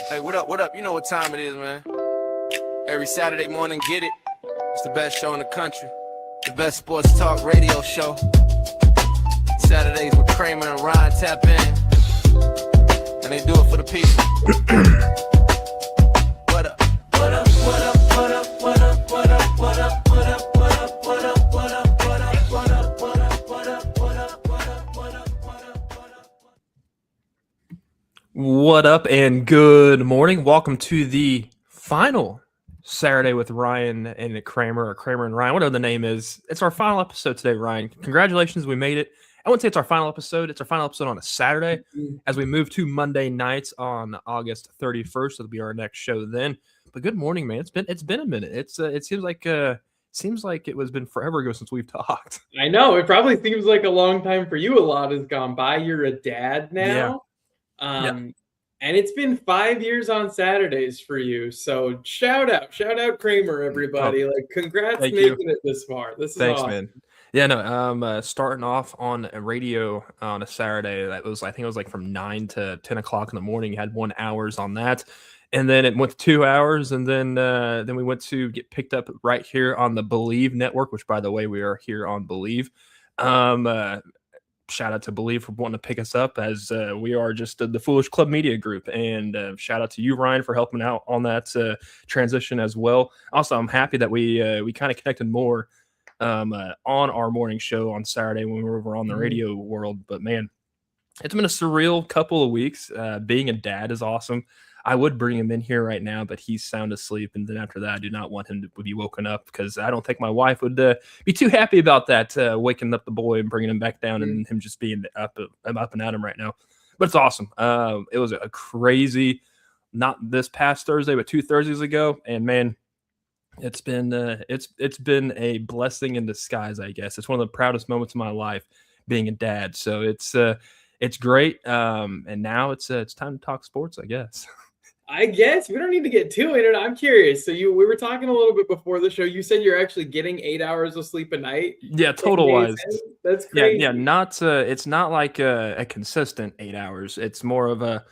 Hey, what up, what up? You know what time it is, man. Every Saturday morning, get it. It's the best show in the country. The best sports talk radio show. Saturdays with Kramer and Ryan tap in. And they do it for the people. What up? What up? What up? What up? What up? What up? What up? What up? What up? What up? What up? What up? What up? What up? What up? What up? What up? What up? What up? What up and good morning. Welcome to the final Saturday with Ryan and Kramer, or Kramer and Ryan, whatever the name is. It's our final episode today, Ryan. Congratulations, we made it. I wouldn't say it's our final episode. It's our final episode on a Saturday as we move to Monday nights on August 31st. It'll be our next show then. But good morning, man. It's been a minute. It seems like it was been forever ago since we've talked. I know. It probably seems like a long time for you. A lot has gone by. You're a dad now. And it's been 5 years on Saturdays for you. So shout out Kramer, everybody. Like, congrats making it this far. This is awesome. Man. Yeah, no, starting off on a radio on a Saturday, I think it was like from 9 to 10 o'clock in the morning. You had 1 hour on that. And then it went to 2 hours. And then we went to get picked up right here on the Believe network, which, by the way, we are here on Believe. Shout out to Believe for wanting to pick us up, as we are just the Foolish Club Media Group. And shout out to you, Ryan, for helping out on that transition as well. Also, I'm happy that we kind of connected more on our morning show on Saturday when we were over on the radio world. But man, it's been a surreal couple of weeks. Being a dad is awesome. I would bring him in here right now, but he's sound asleep. And then after that, I do not want him to be woken up, because I don't think my wife would be too happy about that, waking up the boy and bringing him back down and him just being up and at him right now. But it's awesome. It was a crazy, not this past Thursday, but 2 Thursdays ago. And man, it's been a blessing in disguise, I guess. It's one of the proudest moments of my life, being a dad. So it's great. And now it's time to talk sports, I guess. I guess we don't need to get too into it. I'm curious. So we were talking a little bit before the show. You said you're actually getting 8 hours of sleep a night. Yeah, total wise. That's crazy. Yeah. Not it's not like a consistent 8 hours. It's more of a,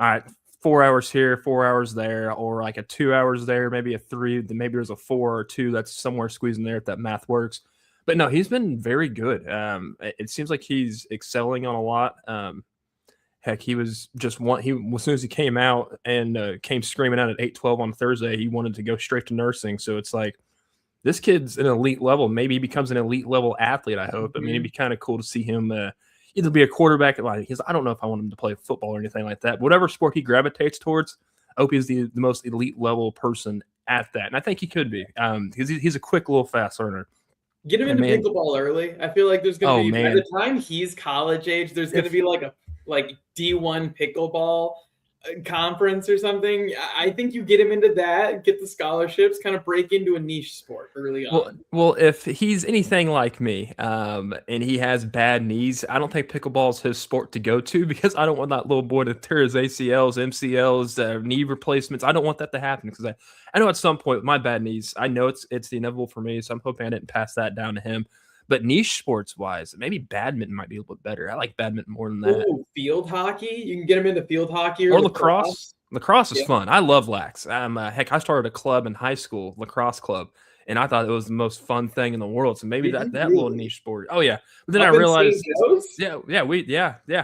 all right, 4 hours here, 4 hours there, or like a 2 hours there, maybe a 3. Then maybe there's a 4 or 2 that's somewhere squeezed in there if that math works. But no, he's been very good. It seems like he's excelling on a lot. Heck, he was just as soon as he came out and came screaming out at 8:12 on Thursday, he wanted to go straight to nursing. So it's like, this kid's an elite level. Maybe he becomes an elite level athlete, I hope. I mean, it'd be kind of cool to see him either be a quarterback. I don't know if I want him to play football or anything like that. Whatever sport he gravitates towards, I hope he's the most elite level person at that. And I think he could be, because he's a quick, little fast learner. Get him into pickleball early. I feel like there's going to be, by the time he's college age, there's going to be like a D1 pickleball conference or something. I think you get him into that, get the scholarships, kind of break into a niche sport early on. Well, if he's anything like me, and he has bad knees, I don't think pickleball is his sport to go to, because I don't want that little boy to tear his ACLs, MCLs, knee replacements. I don't want that to happen, because I know at some point with my bad knees, I know it's the inevitable for me. So I'm hoping I didn't pass that down to him. But niche sports wise, maybe badminton might be a little bit better. I like badminton more than that. Ooh, field hockey. You can get him into field hockey or lacrosse. Lacrosse is fun. I love lax. Heck, I started a club in high school, lacrosse club, and I thought it was the most fun thing in the world. So maybe that little niche sport. Oh yeah. But then I realized,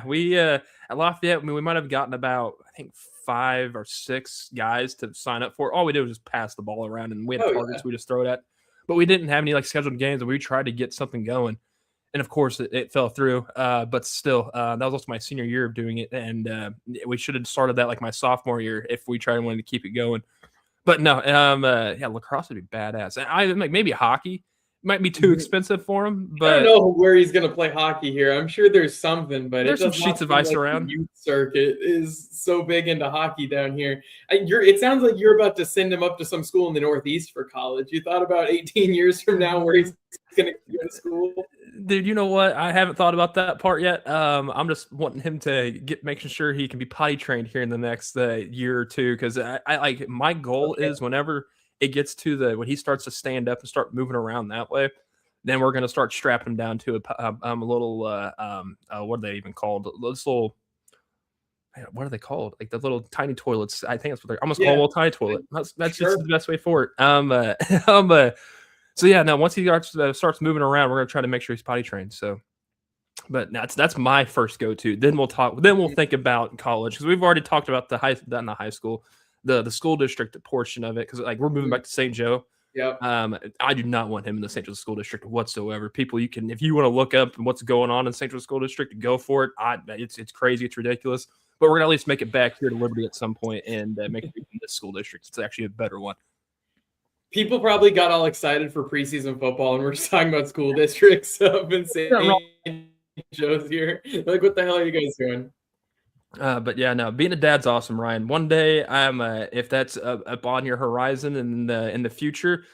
we at Lafayette, we might have gotten about, I think, 5 or 6 guys to sign up for. All we did was just pass the ball around, and we had targets we just throw it at. But we didn't have any scheduled games, and we tried to get something going. And of course it fell through. But still, that was also my senior year of doing it. And we should have started that my sophomore year if we wanted to keep it going. But no, lacrosse would be badass. And maybe hockey might be too expensive for him. But I don't know where he's going to play hockey here. I'm sure there's something, but there's some sheets of ice around. The youth circuit is so big into hockey down here. It sounds like you're about to send him up to some school in the Northeast for college. You thought about 18 years from now where he's going to go to school? Dude, you know what? I haven't thought about that part yet. I'm just wanting him to making sure he can be potty trained here in the next year or two, because I my goal is whenever it gets to when he starts to stand up and start moving around that way, then we're going to start strapping him down to a little what are they even called? This little what are they called? Like the little tiny toilets. I think that's what they're almost called a little tiny toilet. That's just the best way for it. So yeah, now once he starts moving around, we're gonna try to make sure he's potty trained. So, but that's my first go-to. Then we'll talk. Then we'll think about college because we've already talked about the high school, the school district portion of it because like we're moving back to St. Joe. Yeah. I do not want him in the St. Joe School District whatsoever. People, if you want to look up what's going on in St. Joe School District, go for it. It's crazy, it's ridiculous. But we're gonna at least make it back here to Liberty at some point and make it in this school district. It's actually a better one. People probably got all excited for preseason football, and we're just talking about school districts up in St. Joe's here. Like, what the hell are you guys doing? But yeah, no, being a dad's awesome, Ryan. One day, if that's up on your horizon in the future,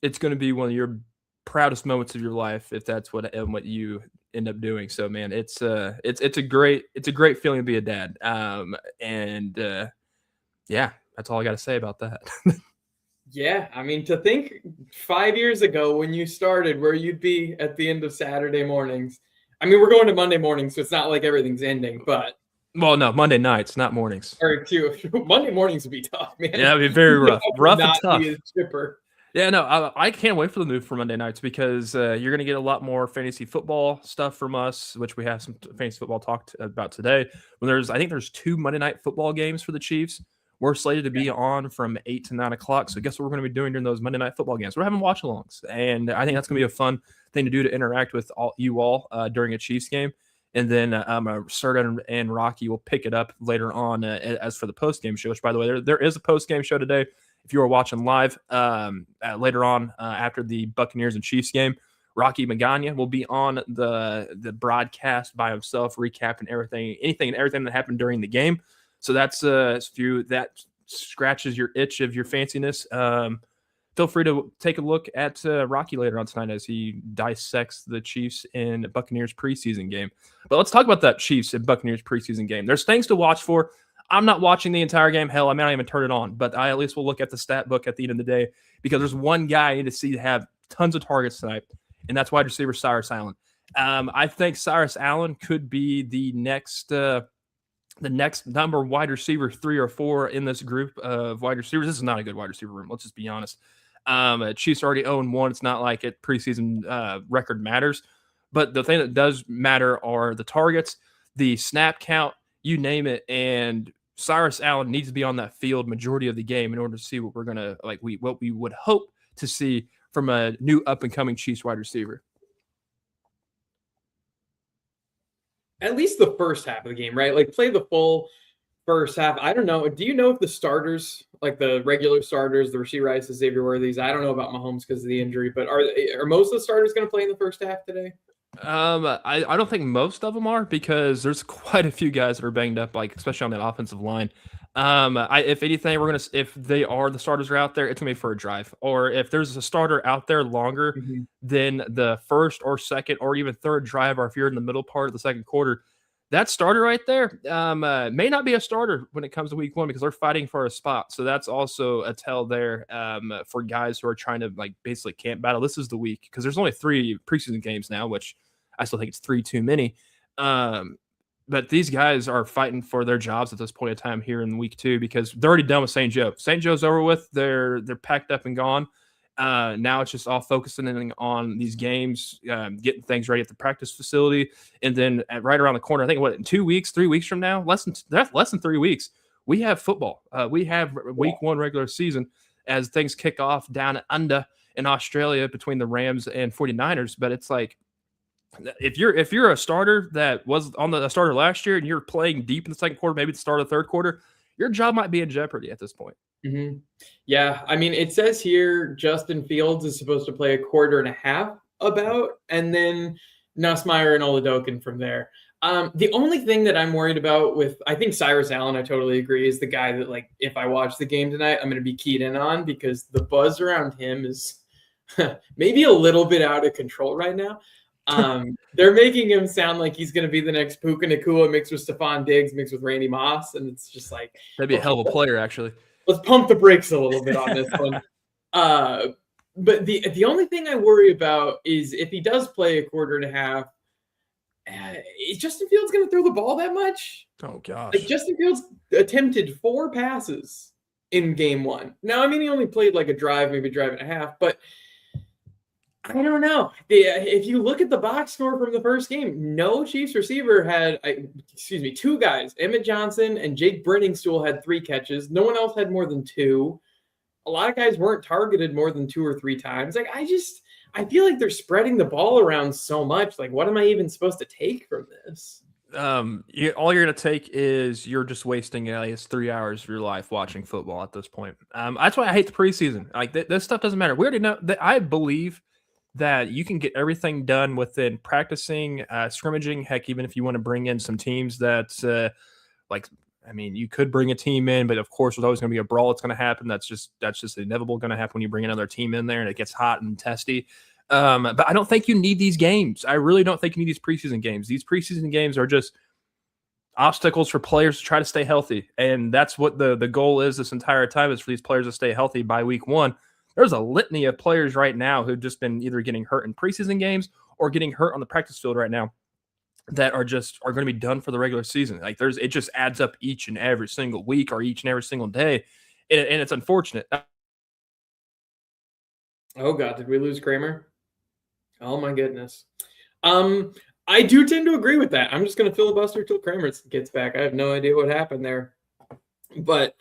it's going to be one of your proudest moments of your life if that's what you end up doing. So, man, it's a great feeling to be a dad. Yeah, that's all I got to say about that. Yeah, I mean, to think 5 years ago when you started, where you'd be at the end of Saturday mornings. I mean, we're going to Monday mornings, so it's not like everything's ending, but. Well, no, Monday nights, not mornings. Or Monday mornings would be tough, man. Yeah, it'd be very rough. Rough and tough. Yeah, no, I can't wait for the move for Monday nights because you're going to get a lot more fantasy football stuff from us, which we have some fantasy football talked about today. I think there's 2 Monday night football games for the Chiefs. We're slated to be on from 8 to 9 o'clock. So guess what we're going to be doing during those Monday night football games? We're having watch-alongs, and I think that's going to be a fun thing to do to interact with you all during a Chiefs game. And then Serta and Rocky will pick it up later on as for the post-game show, which, by the way, there is a post-game show today. If you are watching live later on after the Buccaneers and Chiefs game, Rocky Magana will be on the broadcast by himself, recapping anything and everything that happened during the game. So that's if that scratches your itch of your fanciness. Feel free to take a look at Rocky later on tonight as he dissects the Chiefs and Buccaneers preseason game. But let's talk about that Chiefs and Buccaneers preseason game. There's things to watch for. I'm not watching the entire game. Hell, I may not even turn it on. But I at least will look at the stat book at the end of the day because there's one guy I need to see have tons of targets tonight, and that's wide receiver Cyrus Allen. I think Cyrus Allen could be the next number wide receiver 3 or 4 in this group of wide receivers. This is not a good wide receiver room. Let's just be honest. Chiefs already own one. It's not like it preseason record matters, but the thing that does matter are the targets, the snap count, you name it. And Cyrus Allen needs to be on that field majority of the game in order to see what we're gonna what we would hope to see from a new up and coming Chiefs wide receiver. At least the first half of the game, right? Like play the full first half. I don't know. Do you know if the starters, like the regular starters, the Rashee Rice, Xavier Worthy's, I don't know about Mahomes because of the injury, but are most of the starters going to play in the first half today? I don't think most of them are because there's quite a few guys that are banged up, like especially on that offensive line. If anything, if they are the starters are out there, it's gonna be for a drive. Or if there's a starter out there longer than the first or second or even third drive, or if you're in the middle part of the second quarter, that starter right there may not be a starter when it comes to week 1 because they're fighting for a spot. So that's also a tell there for guys who are trying to basically camp battle. This is the week because there's only 3 preseason games now, which I still think it's 3 too many. But these guys are fighting for their jobs at this point in time here in week 2 because they're already done with St. Joe. St. Joe's over with. They're packed up and gone. Now it's just all focusing on these games, getting things ready at the practice facility, and then right around the corner, I think in 2 weeks, 3 weeks from now, less than 3 weeks, we have football. We have week 1 regular season as things kick off down under in Australia between the Rams and 49ers. But it's like if you're a starter that was on the starter last year and you're playing deep in the second quarter, maybe the start of the third quarter, your job might be in jeopardy at this point. Mm-hmm. Yeah, I mean, it says here Justin Fields is supposed to play a quarter and a half and then Nussmeier and Oladokin from there. The only thing that I'm worried about I think Cyrus Allen, I totally agree, is the guy that if I watch the game tonight, I'm going to be keyed in on because the buzz around him is maybe a little bit out of control right now. They're making him sound like he's going to be the next Puka Nacua mixed with Stephon Diggs, mixed with Randy Moss. And it's just like, that'd be a hell of a player, actually. Let's pump the brakes a little bit on this one. But the only thing I worry about is if he does play a quarter and a half, is Justin Fields going to throw the ball that much? Oh gosh. Like Justin Fields attempted 4 passes in game 1. Now, I mean, he only played like a drive, maybe a drive and a half, but I don't know. If you look at the box score from the first game, no Chiefs receiver had, 2 guys. Emmett Johnson and Jake Brenningstool had 3 catches. No one else had more than 2. A lot of guys weren't targeted more than 2 or 3 times. Like, I feel like they're spreading the ball around so much. Like, what am I even supposed to take from this? All you're gonna take is you're just wasting at least 3 hours of your life watching football at this point. That's why I hate the preseason. Like this stuff doesn't matter. We already know that. I believe that you can get everything done within practicing, scrimmaging. Heck, even if you want to bring in some teams that, you could bring a team in, but of course, there's always going to be a brawl. It's going to happen. That's just inevitable going to happen when you bring another team in there and it gets hot and testy. But I don't think you need these games. I really don't think you need these preseason games. These preseason games are just obstacles for players to try to stay healthy. And that's what the goal is this entire time, is for these players to stay healthy by week 1. There's a litany of players right now who've just been either getting hurt in preseason games or getting hurt on the practice field right now that are going to be done for the regular season. Like it just adds up each and every single week or each and every single day. And it's unfortunate. Oh God, did we lose Kramer? Oh my goodness. I do tend to agree with that. I'm just going to filibuster till Kramer gets back. I have no idea what happened there. But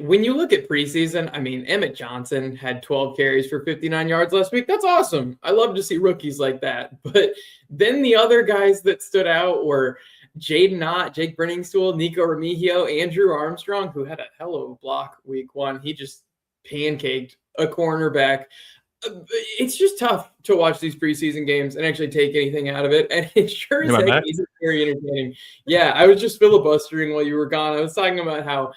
when you look at preseason, I mean, Emmett Johnson had 12 carries for 59 yards last week. That's awesome. I love to see rookies like that. But then the other guys that stood out were Jaden Ott, Jake Brenningstool, Nico Remigio, Andrew Armstrong, who had a hell of a block week 1. He just pancaked a cornerback. It's just tough to watch these preseason games and actually take anything out of it. And it sure is isn't very entertaining. Yeah, I was just filibustering while you were gone. I was talking about how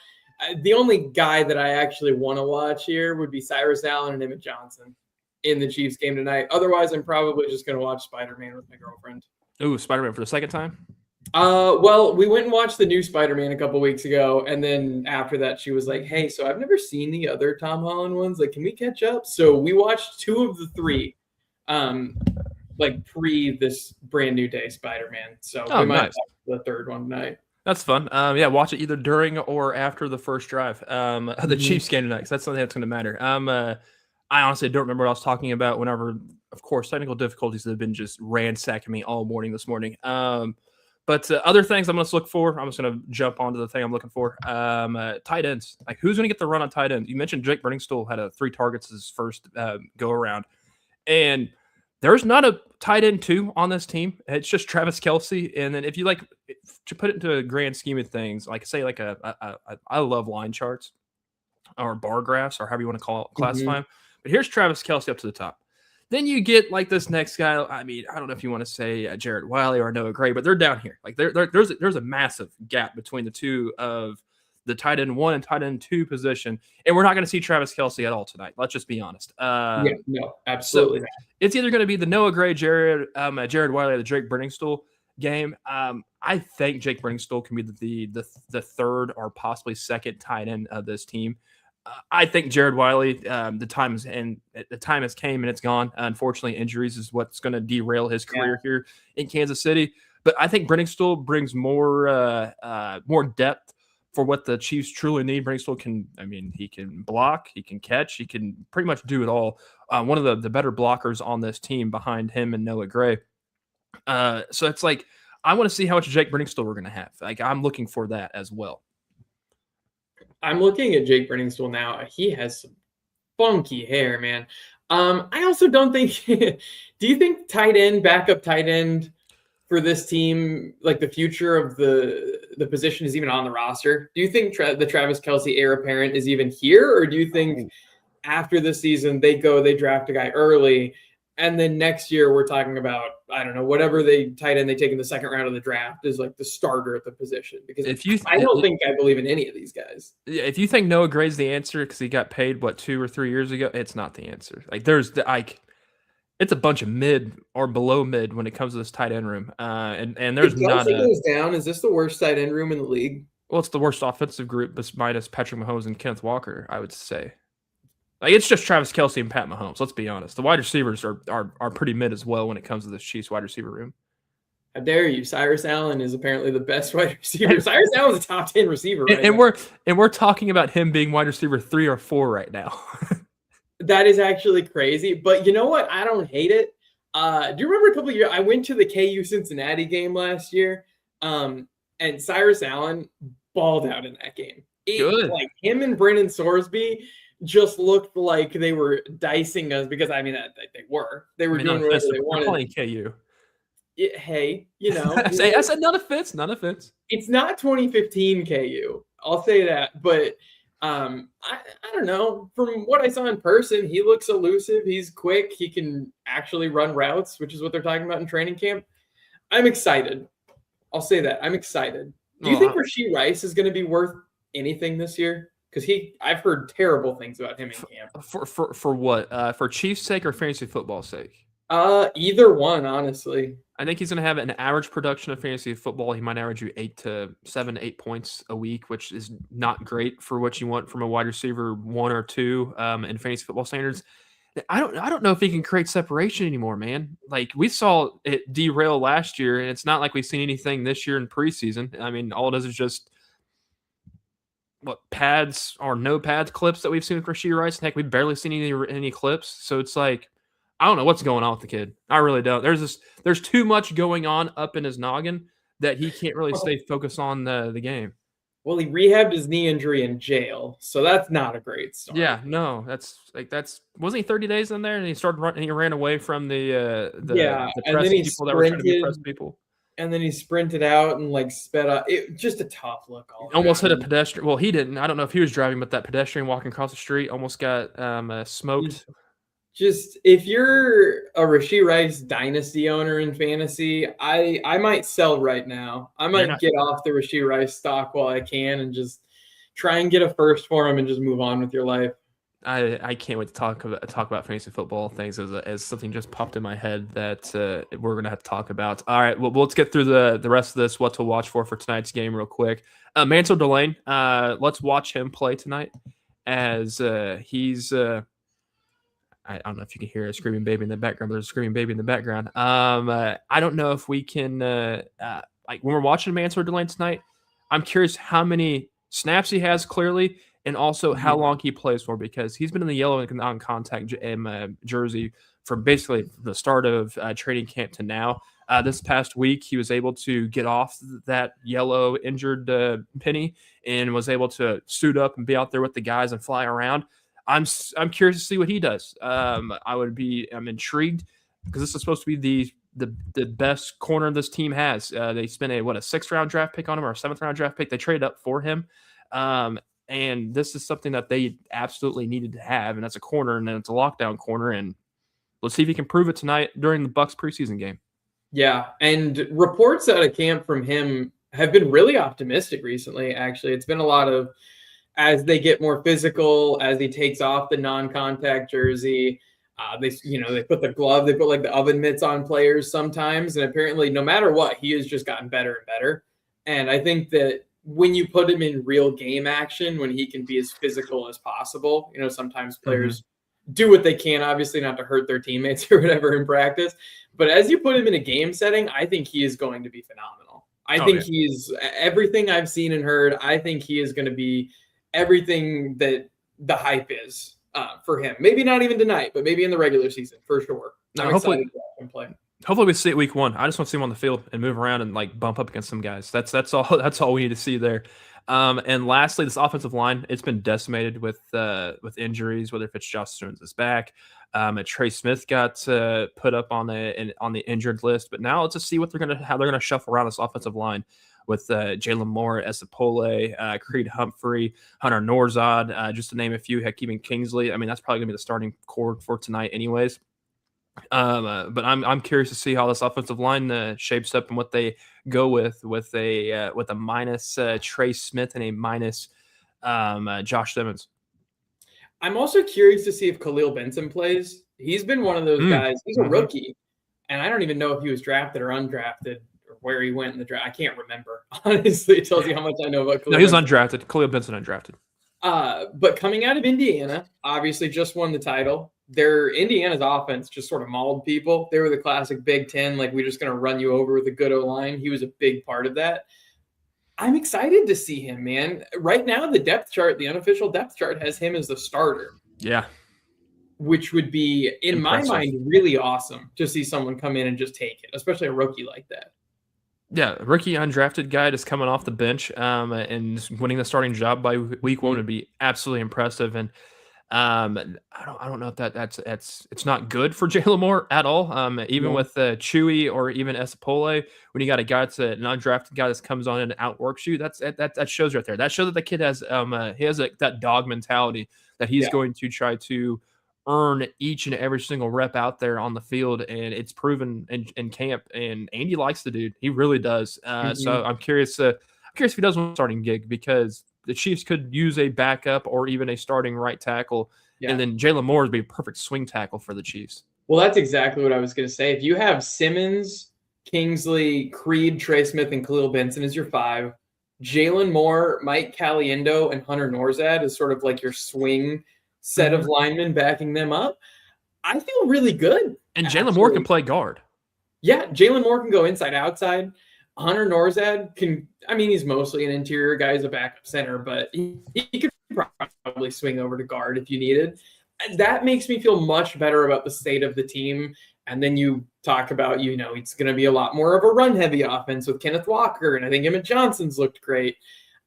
the only guy that I actually want to watch here would be Cyrus Allen and Emmett Johnson in the Chiefs game tonight. Otherwise, I'm probably just going to watch Spider-Man with my girlfriend. Ooh, Spider-Man for the second time? Well, we went and watched the new Spider-Man a couple weeks ago, and then after that, she was like, "Hey, so I've never seen the other Tom Holland ones. Like, can we catch up?" So we watched 2 of the 3, pre this brand new day Spider-Man. So we might watch the third one tonight. That's fun. Watch it either during or after the first drive. The Chiefs game tonight, 'cause that's something that's going to matter. I honestly don't remember what I was talking about whenever, of course, technical difficulties have been just ransacking me all morning this morning. But other things I'm going to look for, I'm just going to jump onto the thing I'm looking for. Tight ends. Like, who's going to get the run on tight ends? You mentioned Jake Brenningstool had 3 targets his first go around. And there's not a tight end 2 on this team. It's just Travis Kelce. And then if you to put it into a grand scheme of things, I love line charts or bar graphs or however you want to classify them. But here's Travis Kelce up to the top. Then you get this next guy. I mean, I don't know if you want to say Jared Wiley or Noah Gray, but they're down here. Like there's a massive gap between the two of the tight end 1 and tight end 2 position, and we're not going to see Travis Kelce at all tonight. Let's just be honest. No, absolutely. So it's either going to be the Noah Gray, Jared Wiley, or the Jake Brenningstool game. I think Jake Brenningstool can be the third or possibly second tight end of this team. I think Jared Wiley, the time has came and it's gone. Unfortunately, injuries is what's going to derail his career here in Kansas City. But I think Brenningstool brings more depth for what the Chiefs truly need. Brenningstool he can block, he can catch, he can pretty much do it all. One of the better blockers on this team behind him and Noah Gray. So it's like, I want to see how much Jake Brenningstool we're going to have. Like, I'm looking for that as well. I'm looking at Jake Brenningstool now. He has some funky hair, man. I also don't think – do you think backup tight end for this team, like the future of the position is even on the roster? Do you think the Travis Kelce heir apparent is even here? Or do you think after this season they draft a guy early and then next year we're talking about, I don't know, whatever tight end they take in the second round of the draft is like the starter at the position? Because I don't think I believe in any of these guys. Yeah, if you think Noah Gray's the answer because he got paid 2 or 3 years ago, it's not the answer. It's a bunch of mid or below mid when it comes to this tight end room. And there's not goes down. Is this the worst tight end room in the league? Well, it's the worst offensive group minus Patrick Mahomes and Kenneth Walker, I would say. It's just Travis Kelce and Pat Mahomes. Let's be honest. The wide receivers are pretty mid as well when it comes to this Chiefs wide receiver room. How dare you? Cyrus Allen is apparently the best wide receiver. Cyrus Allen's a top 10 receiver right now. We're talking about him being wide receiver 3 or 4 right now. That is actually crazy. But you know what? I don't hate it. Do you remember a couple of years? I went to the KU Cincinnati game last year, and Cyrus Allen balled out in that game. Good. Like him and Brennan Sorsby just looked like they were dicing us because they were. They were doing whatever they wanted. Playing KU. Hey, you know. I said none offense. It's not 2015 KU. I'll say that, but I don't know. From what I saw in person, he looks elusive. He's quick. He can actually run routes, which is what they're talking about in training camp. I'm excited. I'll say that. I'm excited. Do you think Rashee Rice is going to be worth anything this year? Because I've heard terrible things about him in camp. For what? For Chiefs' sake or fantasy football's sake? Either one, honestly. I think he's going to have an average production of fantasy football. He might average you 7 to 8 points a week, which is not great for what you want from a wide receiver 1 or 2 in fantasy football standards. I don't know if he can create separation anymore, man. Like we saw it derail last year, and it's not like we've seen anything this year in preseason. I mean, all it is just pads or no pads clips that we've seen with Rashee Rice. Heck, we've barely seen any clips. So it's like, I don't know what's going on with the kid. I really don't. There's too much going on up in his noggin that he can't really stay focused on the game. Well, he rehabbed his knee injury in jail, so that's not a great start. Yeah, no, wasn't he 30 days in there and he started running? He ran away from the press people that were trying to be press people. And then he sprinted out and sped up. Just a tough look. Almost hit a pedestrian. Well, he didn't. I don't know if he was driving, but that pedestrian walking across the street almost got smoked. Just if you're a Rashee Rice dynasty owner in fantasy, I might sell right now. I might get off the Rashee Rice stock while I can and just try and get a first for him and just move on with your life. I can't wait to talk about fantasy football things as something just popped in my head that we're gonna have to talk about. All right, well let's get through the rest of this. What to watch for tonight's game, real quick. Mansell Delane, let's watch him play tonight as he's. I don't know if you can hear a screaming baby in the background. But there's a screaming baby in the background. I don't know if we can when we're watching Mansell Delane tonight. I'm curious how many snaps he has clearly. And also how long he plays for, because he's been in the yellow and non-contact jersey from basically the start of training camp to now. This past week, he was able to get off that yellow injured penny and was able to suit up and be out there with the guys and fly around. I'm curious to see what he does. I'm intrigued because this is supposed to be the best corner this team has. They spent a 6th round draft pick on him or a 7th round draft pick. They traded up for him. And this is something that they absolutely needed to have, and that's a corner, and then it's a lockdown corner, and let's see if he can prove it tonight during the Bucs preseason game. Yeah, and reports out of camp from him have been really optimistic recently, actually. It's been a lot of, as they get more physical, as he takes off the non-contact jersey, they put the glove, they put the oven mitts on players sometimes, and apparently no matter what, he has just gotten better and better. And I think that when you put him in real game action, when he can be as physical as possible, sometimes players do what they can, obviously not to hurt their teammates or whatever in practice. But as you put him in a game setting, I think he is going to be phenomenal. I think he's everything I've seen and heard. I think he is going to be everything that the hype is for him. Maybe not even tonight, but maybe in the regular season for sure. I'm excited to watch him play. Hopefully we see it week 1. I just want to see him on the field and move around and bump up against some guys. That's all we need to see there. And lastly, this offensive line, it's been decimated with injuries, whether if it's Josh Jones is back. Trey Smith got put up on the injured list, but now let's just see how they're gonna shuffle around this offensive line with Jalen Moore, Esapole, Creed Humphrey, Hunter Norzad, just to name a few. Heck, even Kingsley. I mean, that's probably gonna be the starting core for tonight, anyways. But I'm curious to see how this offensive line shapes up and what they go with a minus Trey Smith and a minus Josh Simmons. I'm also curious to see if Khalil Benson plays. He's been one of those guys. He's a rookie, and I don't even know if he was drafted or undrafted or where he went in the draft. I can't remember. Honestly, it tells you how much I know about Khalil. No, he was undrafted. Khalil Benson undrafted. But coming out of Indiana, obviously just won the title. their Indiana's offense just sort of mauled people. They were the classic Big Ten, like we're just going to run you over with a good O-line. He was a big part of that. I'm excited to see him, man. Right now, the depth chart, the unofficial depth chart, has him as the starter. Yeah. Which would be, in my mind, really awesome to see someone come in and just take it, especially a rookie like that. Yeah, rookie undrafted guy just coming off the bench and winning the starting job by week 1 would be absolutely impressive. And I don't know if it's not good for Jalen Moore at all. Even with Chewy or even Esapole, when you got a guy that's an undrafted guy that comes on and outworks you, that shows right there. That shows that the kid has that dog mentality that he's going to try to earn each and every single rep out there on the field, and it's proven in camp. And Andy likes the dude; he really does. So I'm curious if he does want a starting gig, because the Chiefs could use a backup or even a starting right tackle, and then Jalen Moore would be a perfect swing tackle for the Chiefs. Well, that's exactly what I was going to say. If you have Simmons, Kingsley, Creed, Trey Smith, and Khalil Benson as your 5, Jalen Moore, Mike Caliendo, and Hunter Norzad is sort of like your swing set of linemen backing them up, I feel really good. And Jalen Moore can play guard. Yeah, Jalen Moore can go inside, outside. Hunter Norzad can, he's mostly an interior guy as a backup center, but he could probably swing over to guard if you needed. That makes me feel much better about the state of the team. And then you talk about, it's going to be a lot more of a run-heavy offense with Kenneth Walker, and I think Emmett Johnson's looked great.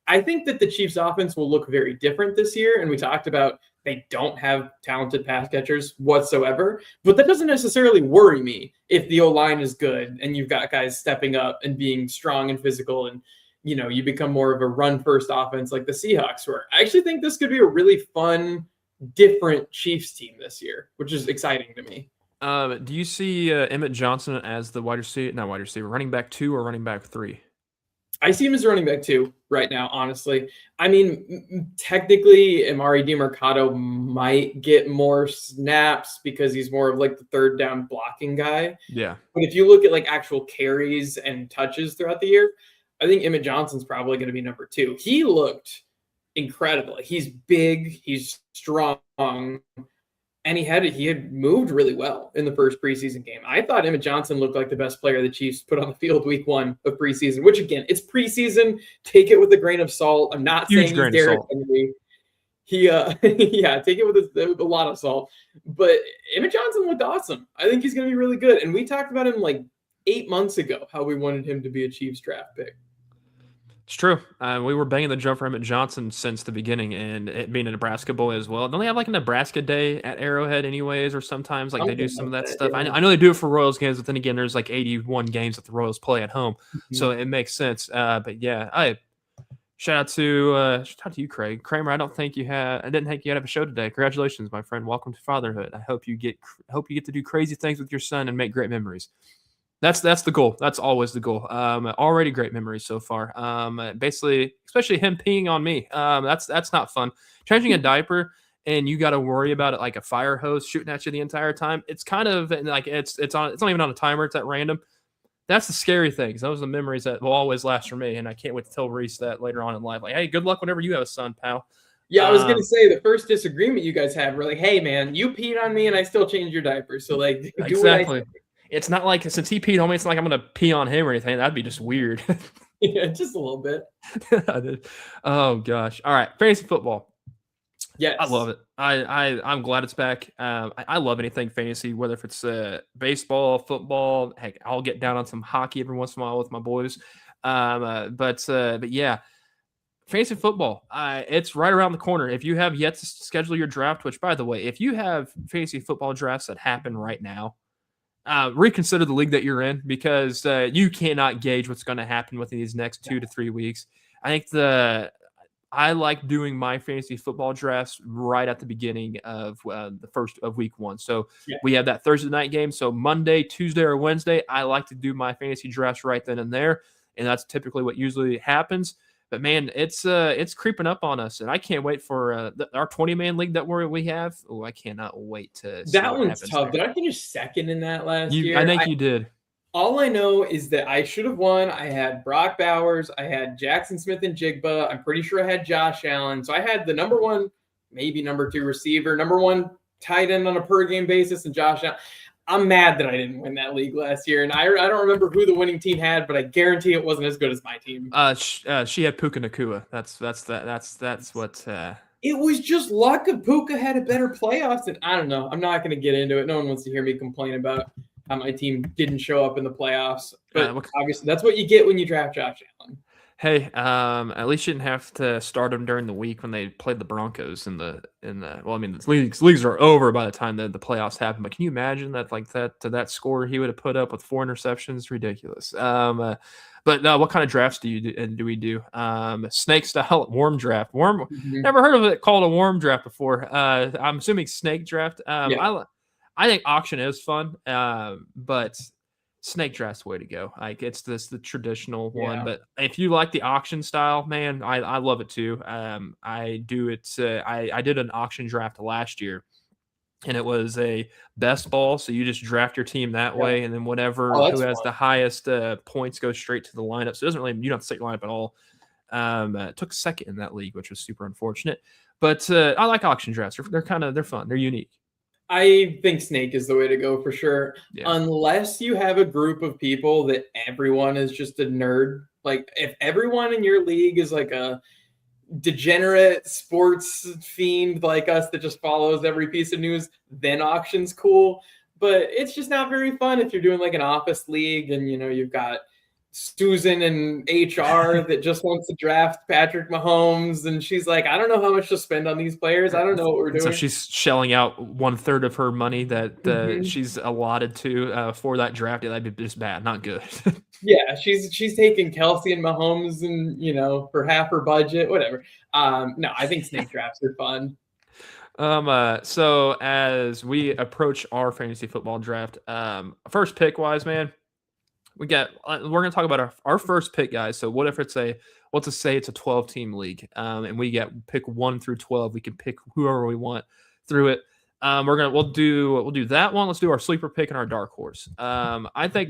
I think that the Chiefs' offense will look very different this year, and we talked about they don't have talented pass catchers whatsoever, but that doesn't necessarily worry me if the O-line is good and you've got guys stepping up and being strong and physical, and you become more of a run-first offense like the Seahawks were. I actually think this could be a really fun, different Chiefs team this year, which is exciting to me. Do you see Emmett Johnson as the running back 2 or running back 3? I see him as running back 2 right now, honestly. Technically, Amari DiMercato might get more snaps because he's more of like the third down blocking guy. Yeah. But if you look at like actual carries and touches throughout the year, I think Emmett Johnson's probably going to be number 2. He looked incredible. He's big, he's strong, and he had moved really well in the first preseason game. I thought Emmett Johnson looked like the best player the Chiefs put on the field week 1 of preseason, which again, it's preseason. Take it with a grain of salt. I'm not saying he's Derrick Henry. Take it with a lot of salt. But Emmett Johnson looked awesome. I think he's going to be really good. And we talked about him like 8 months ago, how we wanted him to be a Chiefs draft pick. It's true. We were banging the drum for Emmett Johnson since the beginning, and it being a Nebraska boy as well. Don't they have like a Nebraska day at Arrowhead anyways, or sometimes like they do some of that stuff? Yeah. I know they do it for Royals games, but then again, there's like 81 games that the Royals play at home, so it makes sense. But yeah, shout out to you, Craig Kramer. I didn't think you had a show today. Congratulations, my friend. Welcome to fatherhood. I hope you get to do crazy things with your son and make great memories. That's the goal. That's always the goal. Already great memories so far. Basically, especially him peeing on me. That's not fun. Changing a diaper and you got to worry about it like a fire hose shooting at you the entire time. It's kind of like it's not even on a timer. It's at random. That's the scary thing. Those are the memories that will always last for me, and I can't wait to tell Reese that later on in life. Like, hey, good luck whenever you have a son, pal. Yeah, I was gonna say the first disagreement you guys have, we're like, hey man, you peed on me and I still changed your diaper. So like, do exactly. It's not like, since he peed on me, it's not like I'm going to pee on him or anything. That'd be just weird. Yeah, just a little bit. Oh, gosh. All right. Fantasy football. Yes. I love it. I'm glad it's back. I love anything fantasy, whether if it's baseball, football. Heck, I'll get down on some hockey every once in a while with my boys. But yeah, fantasy football. It's right around the corner. If you have yet to schedule your draft, which, by the way, if you have fantasy football drafts that happen right now, reconsider the league that you're in, because you cannot gauge what's going to happen within these next 2 to 3 weeks. I think I like doing my fantasy football drafts right at the beginning of the first of week 1. So we have that Thursday night game. So Monday, Tuesday, or Wednesday, I like to do my fantasy drafts right then and there, and that's typically what usually happens. But man, it's creeping up on us, and I can't wait for our 20-man league that we have. Oh, I cannot wait to see that one's tough. Did I finish second in that last year? I think you did. All I know is that I should have won. I had Brock Bowers, I had Jackson Smith and Jigba. I'm pretty sure I had Josh Allen. So I had the number 1, maybe number 2 receiver, number 1 tight end on a per game basis, and Josh Allen. I'm mad that I didn't win that league last year, and I don't remember who the winning team had, but I guarantee it wasn't as good as my team. She had Puka Nacua. That's what. It was just luck of Puka had a better playoffs, and I don't know. I'm not going to get into it. No one wants to hear me complain about how my team didn't show up in the playoffs, but obviously that's what you get when you draft Josh Allen. Hey, at least you didn't have to start him during the week when they played the Broncos in the. Well, I mean, the leagues are over by the time that the playoffs happen. But can you imagine that score he would have put up with 4 interceptions? Ridiculous. But no, what kind of drafts do we do? Snake style warm draft. Never heard of it called a warm draft before. I'm assuming snake draft. I think auction is fun, but snake draft's the way to go. Like it's the traditional one, but if you like the auction style, man, I love it too. I do it. I did an auction draft last year, and it was a best ball. So you just draft your team that way, and then whatever who has the highest points goes straight to the lineup. So it doesn't really, you don't have to set your lineup at all. Took second in that league, which was super unfortunate. But I like auction drafts. They're fun. They're unique. I think snake is the way to go for sure. Yeah. Unless you have a group of people that everyone is just a nerd. Like if everyone in your league is like a degenerate sports fiend like us that just follows every piece of news, then auction's cool. But it's just not very fun if you're doing like an office league and you've got Susan and HR that just wants to draft Patrick Mahomes, and she's like, I don't know how much to spend on these players. I don't know what we're doing. So she's shelling out 1/3 of her money that she's allotted to for that draft. Yeah, that'd be just bad, not good. Yeah, she's taking Kelsey and Mahomes, and for half her budget, whatever. No, I think snake drafts are fun. So as we approach our fantasy football draft, first pick wise, man. We're going to talk about our first pick, guys. So what if let's say it's a 12-team league, and we get pick 1 through 12. We can pick whoever we want through it. We'll do that one. Let's do our sleeper pick and our dark horse. I think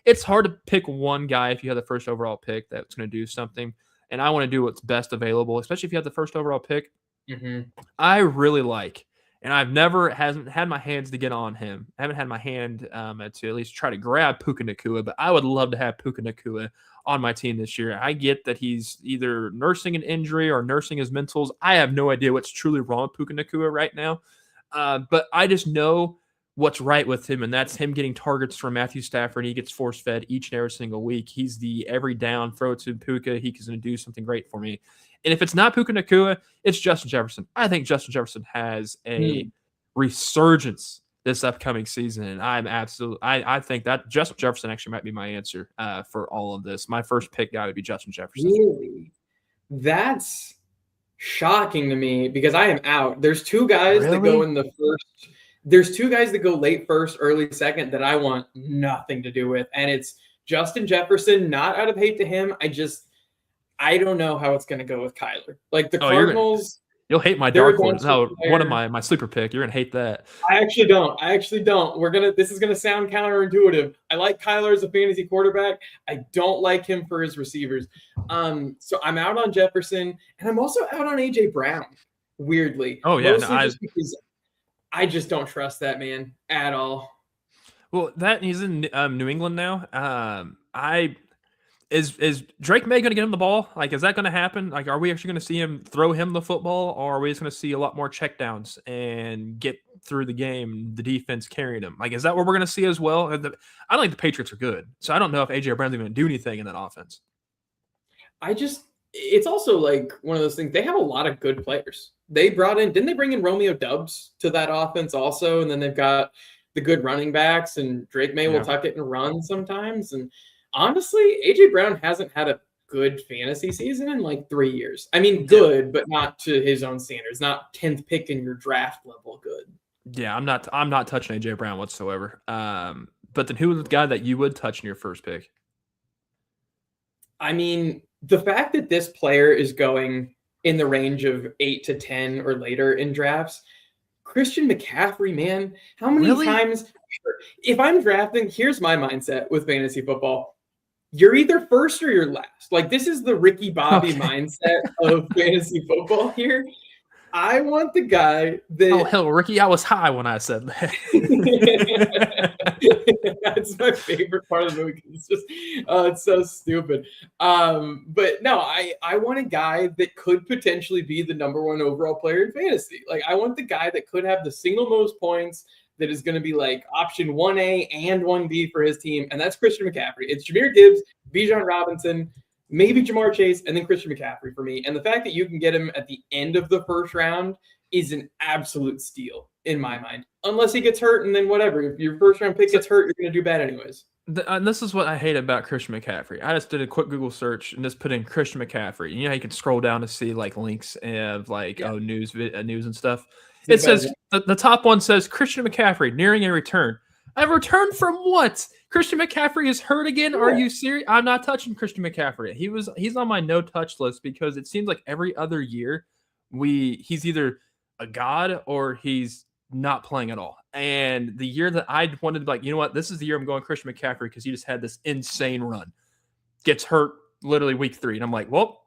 it's hard to pick one guy if you have the first overall pick that's going to do something, and I want to do what's best available, especially if you have the first overall pick. I really like. And hasn't had my hands to get on him. I haven't had my hand to at least try to grab Puka Nacua, but I would love to have Puka Nacua on my team this year. I get that he's either nursing an injury or nursing his mentals. I have no idea what's truly wrong with Puka Nacua right now. But I just know what's right with him, and that's him getting targets from Matthew Stafford. He gets force-fed each and every single week. He's the every down, throw it to Puka. He's going to do something great for me. And if it's not Puka Nacua, it's Justin Jefferson. I think Justin Jefferson has a resurgence this upcoming season, and I think that Justin Jefferson actually might be my answer for all of this. My first pick guy would be Justin Jefferson. Really? That's shocking to me because I am out. There's two guys that go in the first. There's two guys that go late first, early second that I want nothing to do with, and it's Justin Jefferson. Not out of hate to him, I don't know how it's going to go with Kyler. Like the Cardinals. You'll hate my dark horse. No, one of my sleeper pick. You're going to hate that. I actually don't. This is going to sound counterintuitive. I like Kyler as a fantasy quarterback. I don't like him for his receivers. So I'm out on Jefferson, and I'm also out on AJ Brown, weirdly. Oh, yeah. Just because I just don't trust that man at all. Well, he's in New England now. Is Drake May going to get him the ball? Like, is that going to happen? Like, are we actually going to see him throw him the football, or are we just going to see a lot more checkdowns and get through the game, the defense carrying him? Like, is that what we're going to see as well? I don't think the Patriots are good, so I don't know if AJ Brown's going to do anything in that offense. It's also like one of those things. They have a lot of good players. Didn't they bring in Romeo Doubs to that offense also? And then they've got the good running backs, and Drake May will tuck it and run sometimes. And honestly, AJ Brown hasn't had a good fantasy season in like 3 years. I mean, good, but not to his own standards. Not 10th pick in your draft level good. Yeah, I'm not touching AJ Brown whatsoever. But then who was the guy that you would touch in your first pick? I mean, the fact that this player is going in the range of 8 to 10 or later in drafts, Christian McCaffrey, man, how many times? If I'm drafting, here's my mindset with fantasy football. You're either first or you're last. Like, this is the Ricky Bobby mindset of fantasy football here. I want the guy that. Oh hell, Ricky, I was high when I said that. That's my favorite part of the movie. It's just, it's so stupid. But no, I want a guy that could potentially be the number one overall player in fantasy. Like, I want the guy that could have the single most points, that is going to be like option 1A and 1B for his team, and that's Christian McCaffrey. It's Jahmyr Gibbs, Bijan Robinson, maybe Jamar Chase, and then Christian McCaffrey for me. And the fact that you can get him at the end of the first round is an absolute steal in my mind. Unless he gets hurt, and then whatever. If your first round pick gets hurt, you're going to do bad anyways. And this is what I hate about Christian McCaffrey. I just did a quick Google search and just put in Christian McCaffrey. You know how you can scroll down to see like links of like news and stuff. It says the top one says Christian McCaffrey nearing a return. A return from what? Christian McCaffrey is hurt again? Yeah. Are you serious? I'm not touching Christian McCaffrey. He's on my no touch list because it seems like every other year he's either a god or he's not playing at all. And the year that I wanted to be like, you know what, this is the year I'm going Christian McCaffrey because he just had this insane run. Gets hurt literally week 3. And I'm like, well,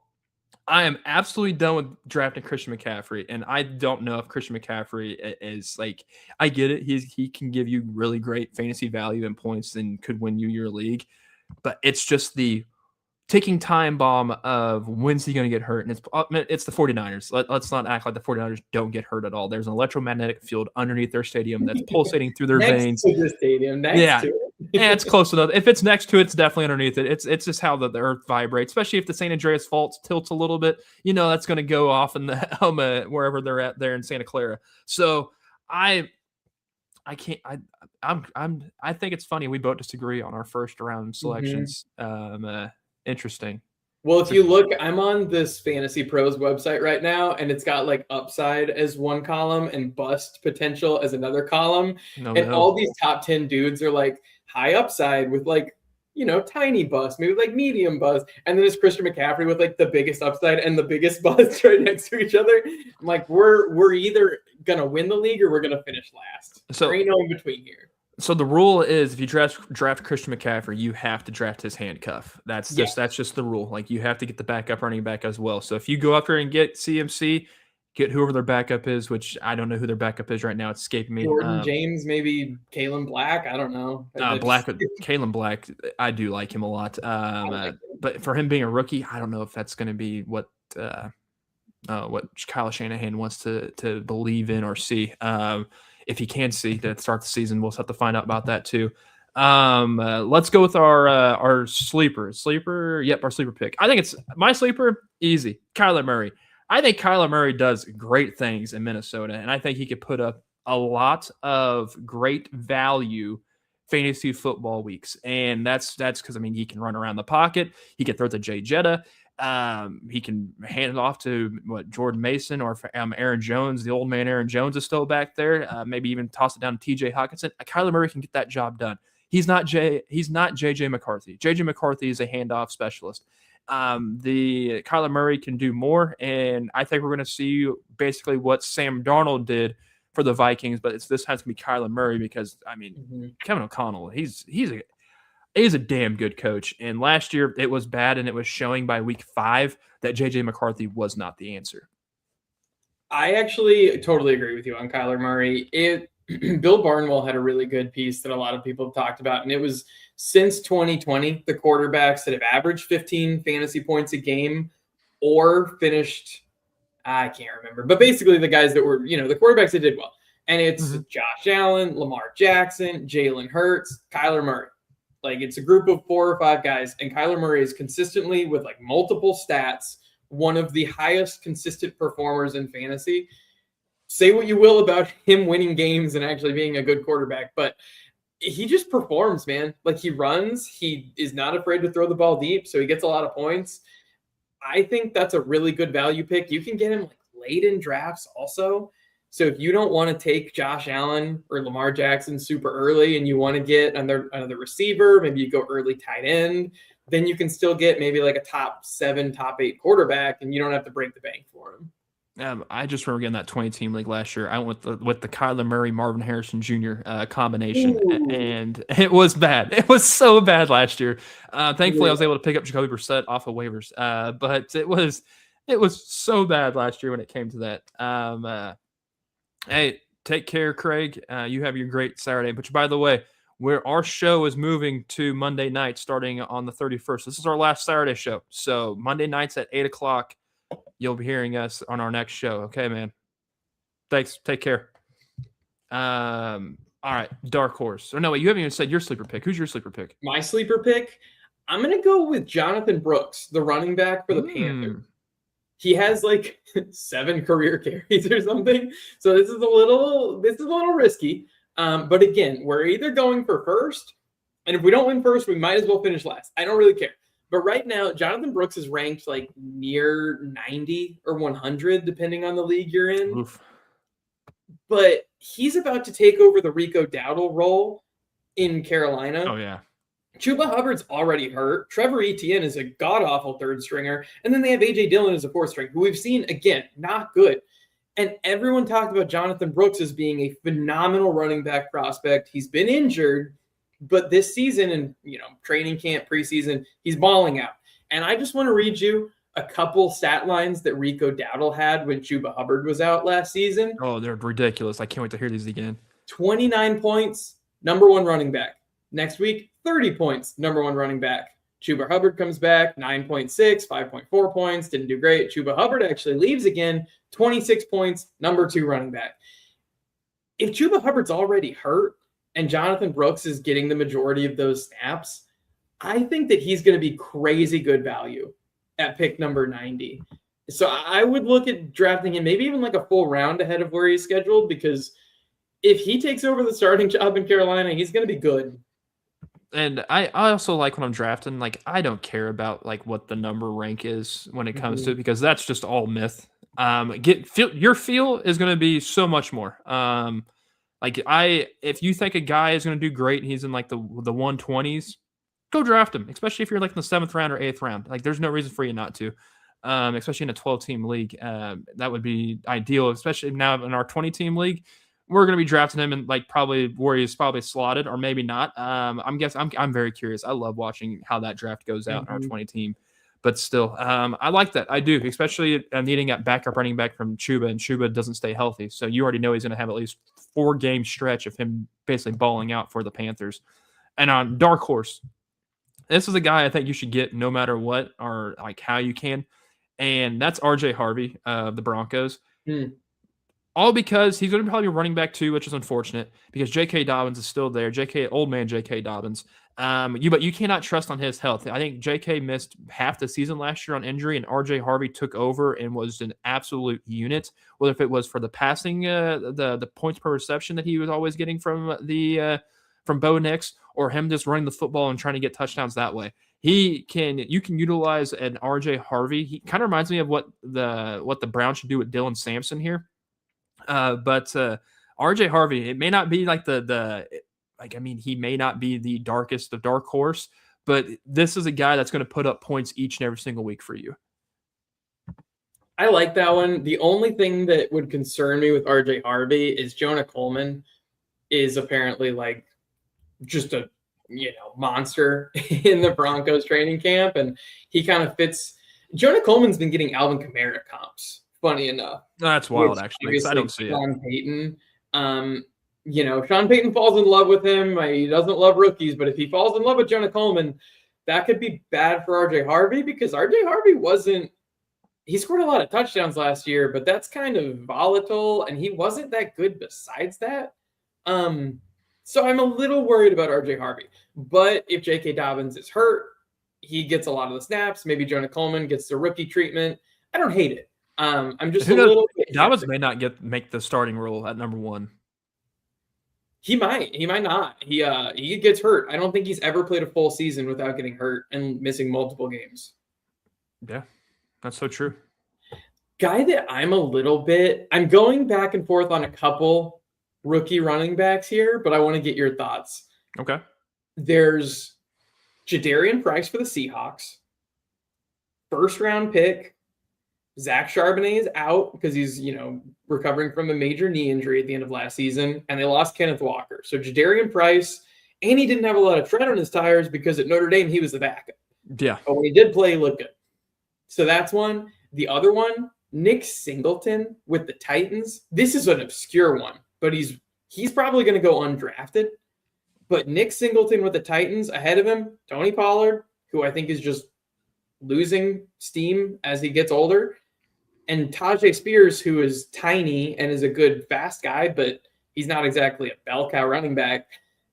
I am absolutely done with drafting Christian McCaffrey, and I don't know if Christian McCaffrey is like, I get it. He can give you really great fantasy value and points and could win you your league, but it's just the ticking time bomb of when's he going to get hurt. And it's the 49ers. Let's not act like the 49ers don't get hurt at all. There's an electromagnetic field underneath their stadium that's pulsating through their veins. To the stadium, next to it. Yeah, it's close enough. If it's next to it, it's definitely underneath it. It's just how the earth vibrates, especially if the San Andreas Fault tilts a little bit. You know that's going to go off in the wherever they're at there in Santa Clara. So I think it's funny we both disagree on our first round selections. Interesting. Well, if you look, I'm on this Fantasy Pros website right now, and it's got like upside as one column and bust potential as another column. All these top 10 dudes are like high upside with like, you know, tiny bust, maybe like medium bust. And then it's Christian McCaffrey with like the biggest upside and the biggest bust right next to each other. I'm like, we're either going to win the league or we're going to finish last. So there ain't no in between here. So the rule is if you draft Christian McCaffrey, you have to draft his handcuff. That's just the rule. Like you have to get the backup running back as well. So if you go up there and get CMC, get whoever their backup is, which I don't know who their backup is right now. It's escaping me. Jordan James, maybe Kalen Black. I don't know. Kalen Black, I do like him a lot. But for him being a rookie, I don't know if that's going to be what Kyle Shanahan wants to believe in or see. If he can see to start the season, we'll have to find out about that too. Let's go with our sleeper. Our sleeper pick. I think it's my sleeper. Easy, Kyler Murray. I think Kyler Murray does great things in Minnesota, and I think he could put up a lot of great value fantasy football weeks. And that's because he can run around the pocket. He can throw to Jay Jetta. He can hand it off to Jordan Mason or Aaron Jones. The old man Aaron Jones is still back there. Maybe even toss it down to TJ Hockenson. Kyler Murray can get that job done. He's not JJ McCarthy. JJ McCarthy is a handoff specialist. The Kyler Murray can do more, and I think we're going to see basically what Sam Darnold did for the Vikings, but this time it's going to be Kyler Murray because Kevin O'Connell, he's a damn good coach. And last year it was bad, and it was showing by week 5 that JJ McCarthy was not the answer. I actually totally agree with you on Kyler Murray. Bill Barnwell had a really good piece that a lot of people have talked about, and it was since 2020, the quarterbacks that have averaged 15 fantasy points a game or finished, I can't remember, but basically the guys that were, the quarterbacks that did well. And it's Josh Allen, Lamar Jackson, Jalen Hurts, Kyler Murray. Like it's a group of 4 or 5 guys, and Kyler Murray is consistently with like multiple stats, one of the highest consistent performers in fantasy. Say what you will about him winning games and actually being a good quarterback, but he just performs, man. Like he runs, he is not afraid to throw the ball deep, so he gets a lot of points. I think that's a really good value pick. You can get him like late in drafts also. So if you don't want to take Josh Allen or Lamar Jackson super early and you want to get another receiver, maybe you go early tight end, then you can still get maybe like a top 7, top 8 quarterback, and you don't have to break the bank for him. I just remember getting that 20-team league last year. I went with the Kyler Murray, Marvin Harrison Jr. Combination, and it was bad. It was so bad last year. Thankfully, I was able to pick up Jacoby Brissett off of waivers, but it It was so bad last year when it came to that. Hey, take care, Craig. You have your great Saturday. But by the way, our show is moving to Monday night starting on the 31st. This is our last Saturday show. So Monday nights at 8 o'clock, you'll be hearing us on our next show. Okay, man. Thanks. Take care. All right, dark horse. Or no, wait, you haven't even said your sleeper pick. Who's your sleeper pick? My sleeper pick? I'm going to go with Jonathan Brooks, the running back for the Panthers. He has like 7 career carries or something. So this is a little risky. But again, we're either going for first, and if we don't win first, we might as well finish last. I don't really care. But right now, Jonathan Brooks is ranked like near 90 or 100, depending on the league you're in. Oof. But he's about to take over the Rico Dowdle role in Carolina. Oh, yeah. Chuba Hubbard's already hurt. Trevor Etienne is a god-awful third stringer. And then they have A.J. Dillon as a fourth string, who we've seen, again, not good. And everyone talked about Jonathan Brooks as being a phenomenal running back prospect. He's been injured, but this season and, training camp, preseason, he's balling out. And I just want to read you a couple stat lines that Rico Dowdle had when Chuba Hubbard was out last season. Oh, they're ridiculous. I can't wait to hear these again. 29 points, number 1 running back. Next week, 30 points, number 1 running back. Chuba Hubbard comes back, 9.6, 5.4 points, didn't do great. Chuba Hubbard actually leaves again, 26 points, number 2 running back. If Chuba Hubbard's already hurt and Jonathan Brooks is getting the majority of those snaps, I think that he's going to be crazy good value at pick number 90. So I would look at drafting him maybe even like a full round ahead of where he's scheduled, because if he takes over the starting job in Carolina, he's going to be good. And I also like when I'm drafting, like I don't care about like what the number rank is when it comes to it, because that's just all myth. Your feel is going to be so much more. If you think a guy is going to do great and he's in like the 120s, go draft him, especially if you're like in the 7th round or 8th round. Like there's no reason for you not to, especially in a 12-team league. That would be ideal, especially now in our 20-team league. We're going to be drafting him and like probably where he's probably slotted or maybe not. I'm very curious. I love watching how that draft goes out in our 20 team, but still, I like that. I do, especially needing a backup running back from Chuba, and Chuba doesn't stay healthy. So you already know he's going to have at least 4-game stretch of him basically balling out for the Panthers. And on dark horse, this is a guy I think you should get no matter what or like how you can. And that's RJ Harvey of the Broncos. All because he's going to probably be running back 2, which is unfortunate because J.K. Dobbins is still there. Old man J.K. Dobbins. But you cannot trust on his health. I think J.K. missed half the season last year on injury, and R.J. Harvey took over and was an absolute unit. Whether if it was for the passing, the points per reception that he was always getting from Bo Nix, or him just running the football and trying to get touchdowns that way. You can utilize an R.J. Harvey. He kind of reminds me of what the Browns should do with Dylan Sampson here. But R.J. Harvey, it may not be like he may not be the darkest of dark horse, but this is a guy that's going to put up points each and every single week for you. I like that one. The only thing that would concern me with R.J. Harvey is Jonah Coleman is apparently like just a monster in the Broncos training camp, and he kind of fits. Jonah Coleman's been getting Alvin Kamara comps. Funny enough. That's wild, actually. I don't see Sean Payton. Sean Payton falls in love with him. He doesn't love rookies, but if he falls in love with Jonah Coleman, that could be bad for RJ Harvey, because RJ Harvey he scored a lot of touchdowns last year, but that's kind of volatile, and he wasn't that good besides that. So I'm a little worried about RJ Harvey. But if J.K. Dobbins is hurt, he gets a lot of the snaps. Maybe Jonah Coleman gets the rookie treatment. I don't hate it. I'm just a little bit. Dobbins may not make the starting role at number 1. He might not. He gets hurt. I don't think he's ever played a full season without getting hurt and missing multiple games. Yeah, that's so true. Guy that I'm going back and forth on a couple rookie running backs here, but I want to get your thoughts. Okay. There's Jadarian Price for the Seahawks. 1st round pick. Zach Charbonnet is out because he's, recovering from a major knee injury at the end of last season, and they lost Kenneth Walker. So Jadarian Price, and he didn't have a lot of tread on his tires because at Notre Dame he was the backup. Yeah. But when he did play, he looked good. So that's one. The other one, Nick Singleton with the Titans. This is an obscure one, but he's probably going to go undrafted. But Nick Singleton with the Titans, ahead of him, Tony Pollard, who I think is just losing steam as he gets older, and Tajay Spears, who is tiny and is a good fast guy, but he's not exactly a bell cow running back.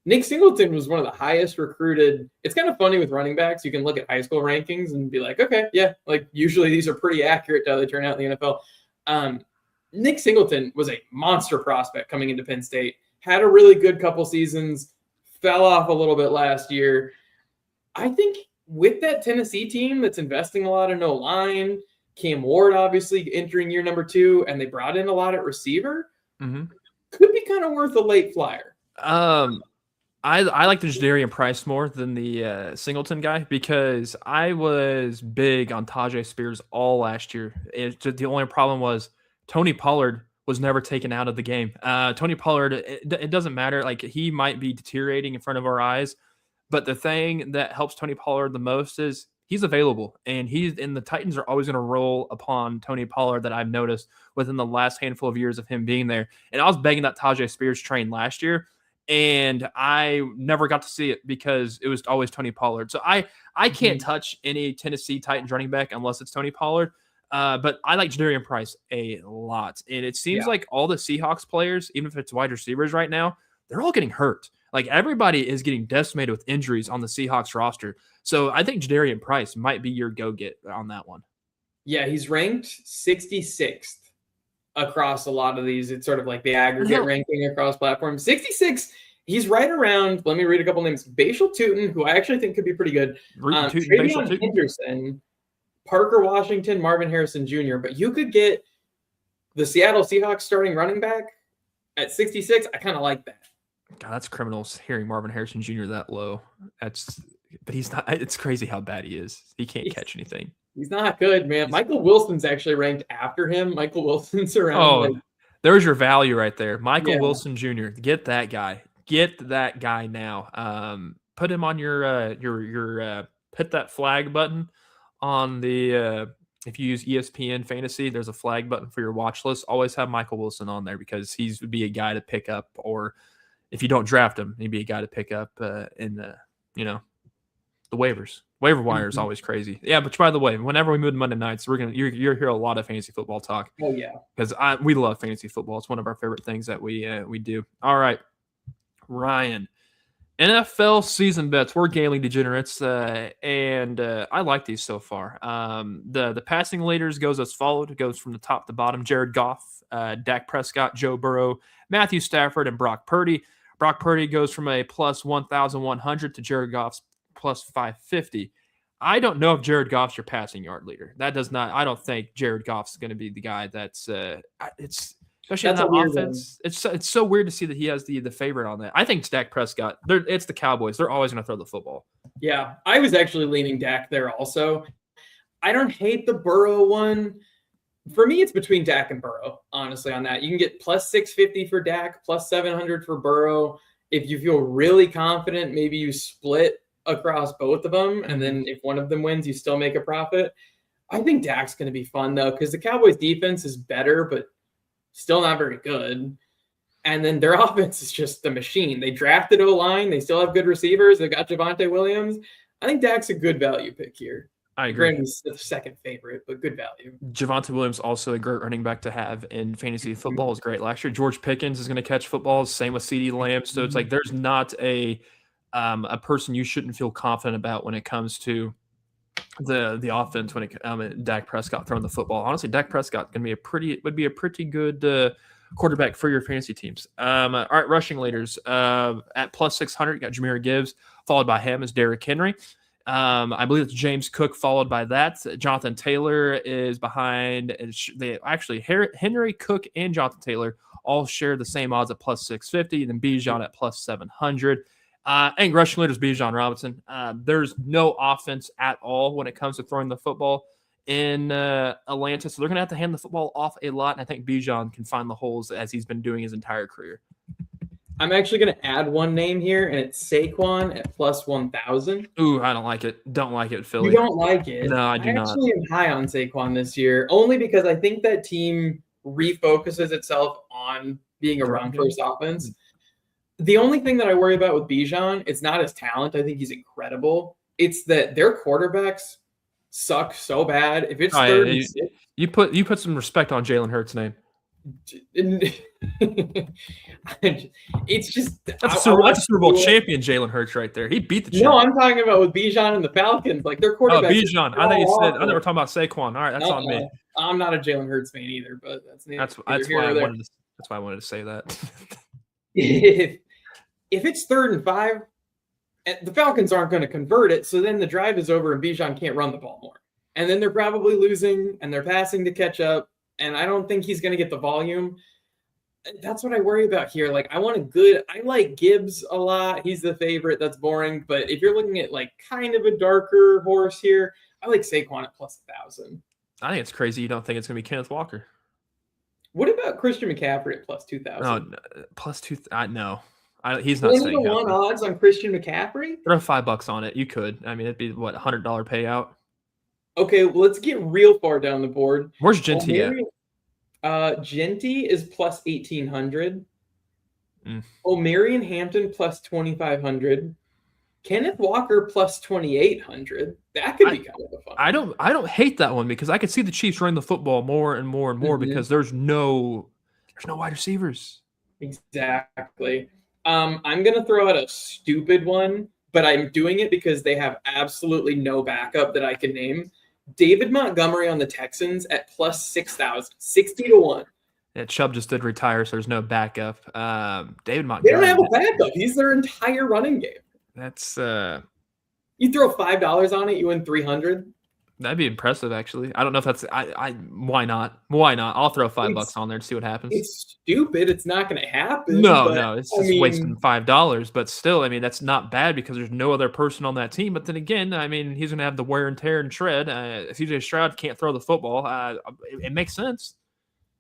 Nick Singleton was one of the highest recruited. It's kind of funny with running backs. You can look at high school rankings and be like, okay, yeah, like usually these are pretty accurate to how they turn out in the NFL. Nick Singleton was a monster prospect coming into Penn State, had a really good couple seasons, fell off a little bit last year. I think with that Tennessee team that's investing a lot in O-line, Cam Ward obviously entering year number 2, and they brought in a lot at receiver, could be kind of worth a late flyer. I like the Jadarian Price more than the Singleton guy because I was big on Tajay Spears all last year. The only problem was Tony Pollard was never taken out of the game. Tony Pollard, it doesn't matter. Like, he might be deteriorating in front of our eyes, but the thing that helps Tony Pollard the most is he's available, and the Titans are always going to roll upon Tony Pollard that I've noticed within the last handful of years of him being there. And I was begging that Tajay Spears train last year, and I never got to see it because it was always Tony Pollard. So I can't touch any Tennessee Titans running back unless it's Tony Pollard. But I like Jadarian Price a lot. And it seems like all the Seahawks players, even if it's wide receivers right now, they're all getting hurt. Like, everybody is getting decimated with injuries on the Seahawks roster. So I think Jadarian Price might be your go-get on that one. Yeah, he's ranked 66th across a lot of these. It's sort of like the aggregate ranking across platforms. 66, he's right around, let me read a couple names. Bashal Tootin, who I actually think could be pretty good. Travion Henderson, Parker Washington, Marvin Harrison Jr. But you could get the Seattle Seahawks starting running back at 66. I kind of like that. God, that's criminals hearing Marvin Harrison Jr. that low. But he's not. It's crazy how bad he is. He can't catch anything. He's not good, man. Michael Wilson's actually ranked after him. Michael Wilson's around. Oh, there's your value right there. Michael Wilson Jr. Get that guy. Get that guy now. Put him on your hit that flag button on the if you use ESPN Fantasy, there's a flag button for your watch list. Always have Michael Wilson on there because he's would be a guy to pick up, or if you don't draft him, he'd be a guy to pick up in the the waivers. Waiver wire is always crazy. Yeah, but by the way, whenever we move to Monday nights, you're hear a lot of fantasy football talk. Oh yeah, because we love fantasy football. It's one of our favorite things that we do. All right, Ryan, NFL season bets. We're gambling degenerates, and I like these so far. The passing leaders goes as followed. It goes from the top to bottom: Jared Goff, Dak Prescott, Joe Burrow, Matthew Stafford, and Brock Purdy. Brock Purdy goes from a plus 1,100 to Jared Goff's plus 550. I don't know if Jared Goff's your passing yard leader. That does not. I don't think Jared Goff's going to be the guy that's. It's especially in that offense. It's so weird to see that he has the favorite on that. I think it's Dak Prescott. It's the Cowboys. They're always going to throw the football. Yeah, I was actually leaning Dak there also. I don't hate the Burrow one. For me, it's between Dak and Burrow, honestly, on that. You can get plus 650 for Dak, plus 700 for Burrow. If you feel really confident, maybe you split across both of them, and then if one of them wins, you still make a profit. I think Dak's going to be fun, though, because the Cowboys' defense is better, but still not very good. And then their offense is just the machine. They drafted O-line. They still have good receivers. They got Javonte Williams. I think Dak's a good value pick here. I agree. Granted, he's the second favorite, but good value. Javonte Williams also a great running back to have in fantasy football. Is great. Last year, George Pickens is going to catch footballs. Same with CeeDee Lamb. So it's like there's not a person you shouldn't feel confident about when it comes to the offense. When it Dak Prescott throwing the football. Honestly, Dak Prescott would be a pretty good quarterback for your fantasy teams. All right, rushing leaders at plus 600. You got Jahmyr Gibbs, followed by him is Derrick Henry. I believe it's James Cook followed by that. Jonathan Taylor is behind. Henry, Cook, and Jonathan Taylor all share the same odds at plus 650. Then Bijan at plus 700. And rushing leaders Bijan Robinson. There's no offense at all when it comes to throwing the football in Atlanta, so they're going to have to hand the football off a lot. And I think Bijan can find the holes as he's been doing his entire career. I'm actually going to add one name here, and it's Saquon at plus 1,000. Ooh, I don't like it. Don't like it, Philly. You don't like it? No, I do not. I actually am high on Saquon this year, only because I think that team refocuses itself on being a run-first offense. The only thing that I worry about with Bijan, it's not his talent. I think he's incredible. It's that their quarterbacks suck so bad. If it's third and six, you put some respect on Jalen Hurts' name. It's just that's a Super Bowl champion, Jalen Hurts, right there. He beat the champ. No, I'm talking about with Bijan and the Falcons. Like their quarterback. Oh, Bijan. I thought you said. I thought we were talking about Saquon. All right, that's on me. I'm not a Jalen Hurts fan either, but that's why I wanted to say that. if it's 3rd and 5, the Falcons aren't going to convert it, so then the drive is over and Bijan can't run the ball more, and then they're probably losing and they're passing to catch up. And I don't think he's going to get the volume. That's what I worry about here. Like, I like Gibbs a lot. He's the favorite. That's boring. But if you're looking at like kind of a darker horse here, I like Saquon at plus 1,000. I think it's crazy you don't think it's going to be Kenneth Walker. What about Christian McCaffrey at plus 2,000? No, plus 2,000. No. He's not staying healthy. 1 odds on Christian McCaffrey? Throw $5 on it. You could. I mean, it'd be what, $100 payout. Okay, well, let's get real far down the board. Where's Genty at? Genty is plus 1,800. O'Marion Hampton plus 2,500. Kenneth Walker plus 2,800. That could be kind of a fun. I don't hate that one because I could see the Chiefs running the football more and more and more because there's no wide receivers. Exactly. I'm gonna throw out a stupid one, but I'm doing it because they have absolutely no backup that I can name. David Montgomery on the Texans at plus 6,000, 60-1. Yeah, Chubb just did retire, so there's no backup. David Montgomery. They don't have a backup. He's their entire running game. That's you throw $5 on it, you win 300. That'd be impressive, actually. I don't know if that's why not? Why not? I'll throw $5 on there to see what happens. It's stupid. It's not going to happen. No, it's just wasting $5. But still, I mean, that's not bad because there's no other person on that team. But then again, I mean, he's going to have the wear and tear and shred. CJ Stroud can't throw the football. It makes sense.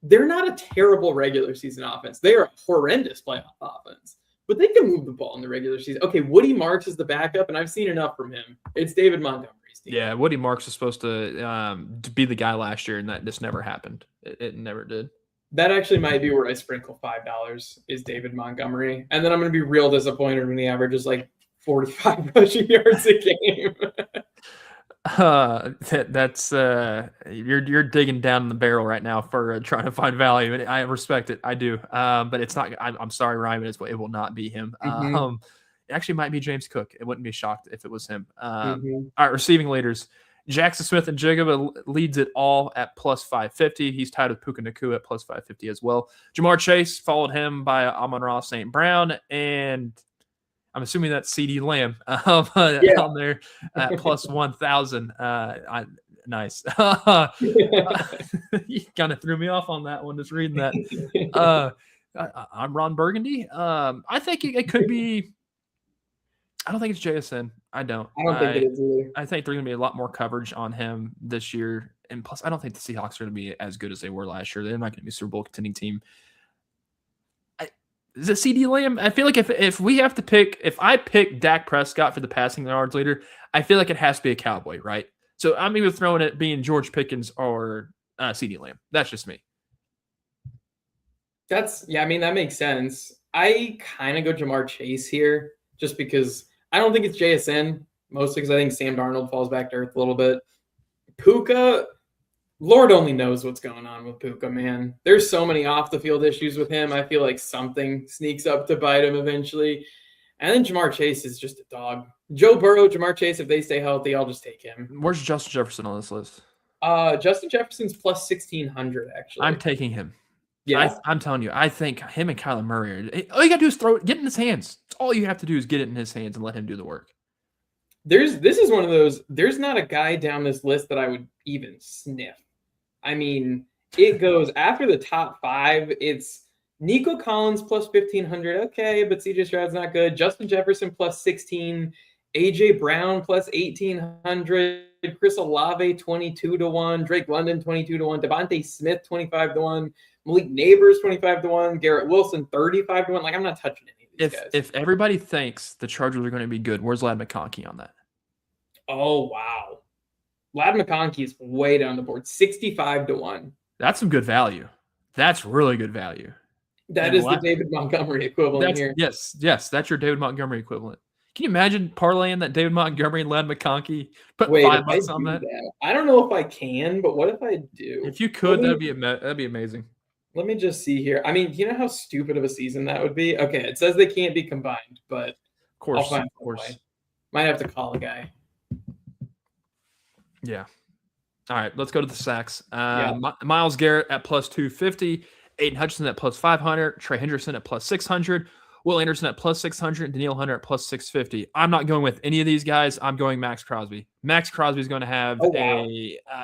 They're not a terrible regular season offense. They are a horrendous playoff offense. But they can move the ball in the regular season. Okay, Woody Marks is the backup, and I've seen enough from him. It's David Montgomery's team. Yeah, Woody Marks was supposed to be the guy last year, and that just never happened. It never did. That actually might be where I sprinkle $5 is David Montgomery. And then I'm going to be real disappointed when he averages like 45 rushing yards a game. That's you're digging down in the barrel right now for trying to find value, and I respect it. I do, but it's not. I'm sorry, Ryan, but it will not be him. It actually might be James Cook. It wouldn't be shocked if it was him. All right, receiving leaders: Jackson Smith and Jigaba leads it all at plus 550. He's tied with Puka Nacua at plus 550 as well. Jamar Chase followed him by Amon-Ra St. Brown, and I'm assuming that's CD Lamb on there at plus 1,000. Nice. You kind of threw me off on that one, just reading that. I'm Ron Burgundy. I think it could be. I don't think it's JSN. I don't think it is either. I think there's going to be a lot more coverage on him this year. And plus, I don't think the Seahawks are going to be as good as they were last year. They're not going to be a Super Bowl contending team. Is it CD Lamb? I feel like if we have to pick, if I pick Dak Prescott for the passing yards leader, I feel like it has to be a Cowboy, right? So I'm either throwing it being George Pickens or CD Lamb. That's just me. That makes sense. I kind of go Jamar Chase here just because I don't think it's JSN, mostly because I think Sam Darnold falls back to earth a little bit. Puka, Lord only knows what's going on with Puka, man. There's so many off-the-field issues with him. I feel like something sneaks up to bite him eventually. And then Jamar Chase is just a dog. Joe Burrow, Jamar Chase, if they stay healthy, I'll just take him. Where's Justin Jefferson on this list? Justin Jefferson's plus 1,600, actually. I'm taking him. Yeah. I'm telling you, I think him and Kyler Murray, all you got to do is get it in his hands. That's all you have to do is get it in his hands and let him do the work. This is one of those, there's not a guy down this list that I would even sniff. I mean, it goes after the top 5. It's Nico Collins plus 1,500. Okay, but CJ Stroud's not good. Justin Jefferson plus 16. AJ Brown plus 1,800. Chris Olave 22-1. Drake London 22-1. Devontae Smith 25-1. Malik Neighbors 25-1. Garrett Wilson 35-1. Like, I'm not touching any of these guys. If everybody thinks the Chargers are going to be good, where's Ladd McConkey on that? Oh, wow. Ladd McConkey is way down the board, 65-1. That's some good value. That's really good value. That is the David Montgomery equivalent here. Yes, that's your David Montgomery equivalent. Can you imagine parlaying that David Montgomery and Ladd McConkey? Put $5 on that? I don't know if I can, but what if I do? If you could, that'd be amazing. Let me just see here. I mean, you know how stupid of a season that would be? Okay, it says they can't be combined, but of course, I'll find a way. Might have to call a guy. Yeah. All right, let's go to the sacks. Myles Garrett at plus 250, Aiden Hutchinson at plus 500, Trey Henderson at plus 600, Will Anderson at plus 600, Danielle Hunter at plus 650. I'm not going with any of these guys. I'm going Max Crosby. Max Crosby is going to have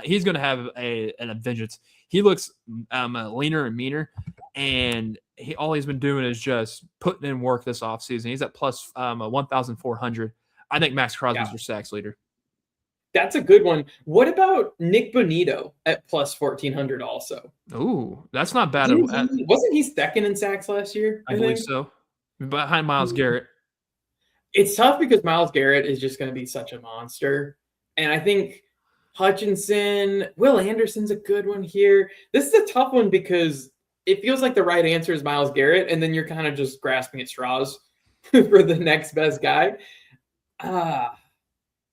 he's going to have a vengeance. He looks leaner and meaner, and all he's been doing is just putting in work this offseason. He's at plus 1,400. I think Max Crosby is your sacks leader. That's a good one. What about Nick Bonito at plus 1,400 also? Ooh, that's not bad. Wasn't he second in sacks last year? I believe so. Behind Myles Garrett. It's tough because Myles Garrett is just going to be such a monster. And I think Hutchinson, Will Anderson's a good one here. This is a tough one because it feels like the right answer is Myles Garrett, and then you're kind of just grasping at straws for the next best guy.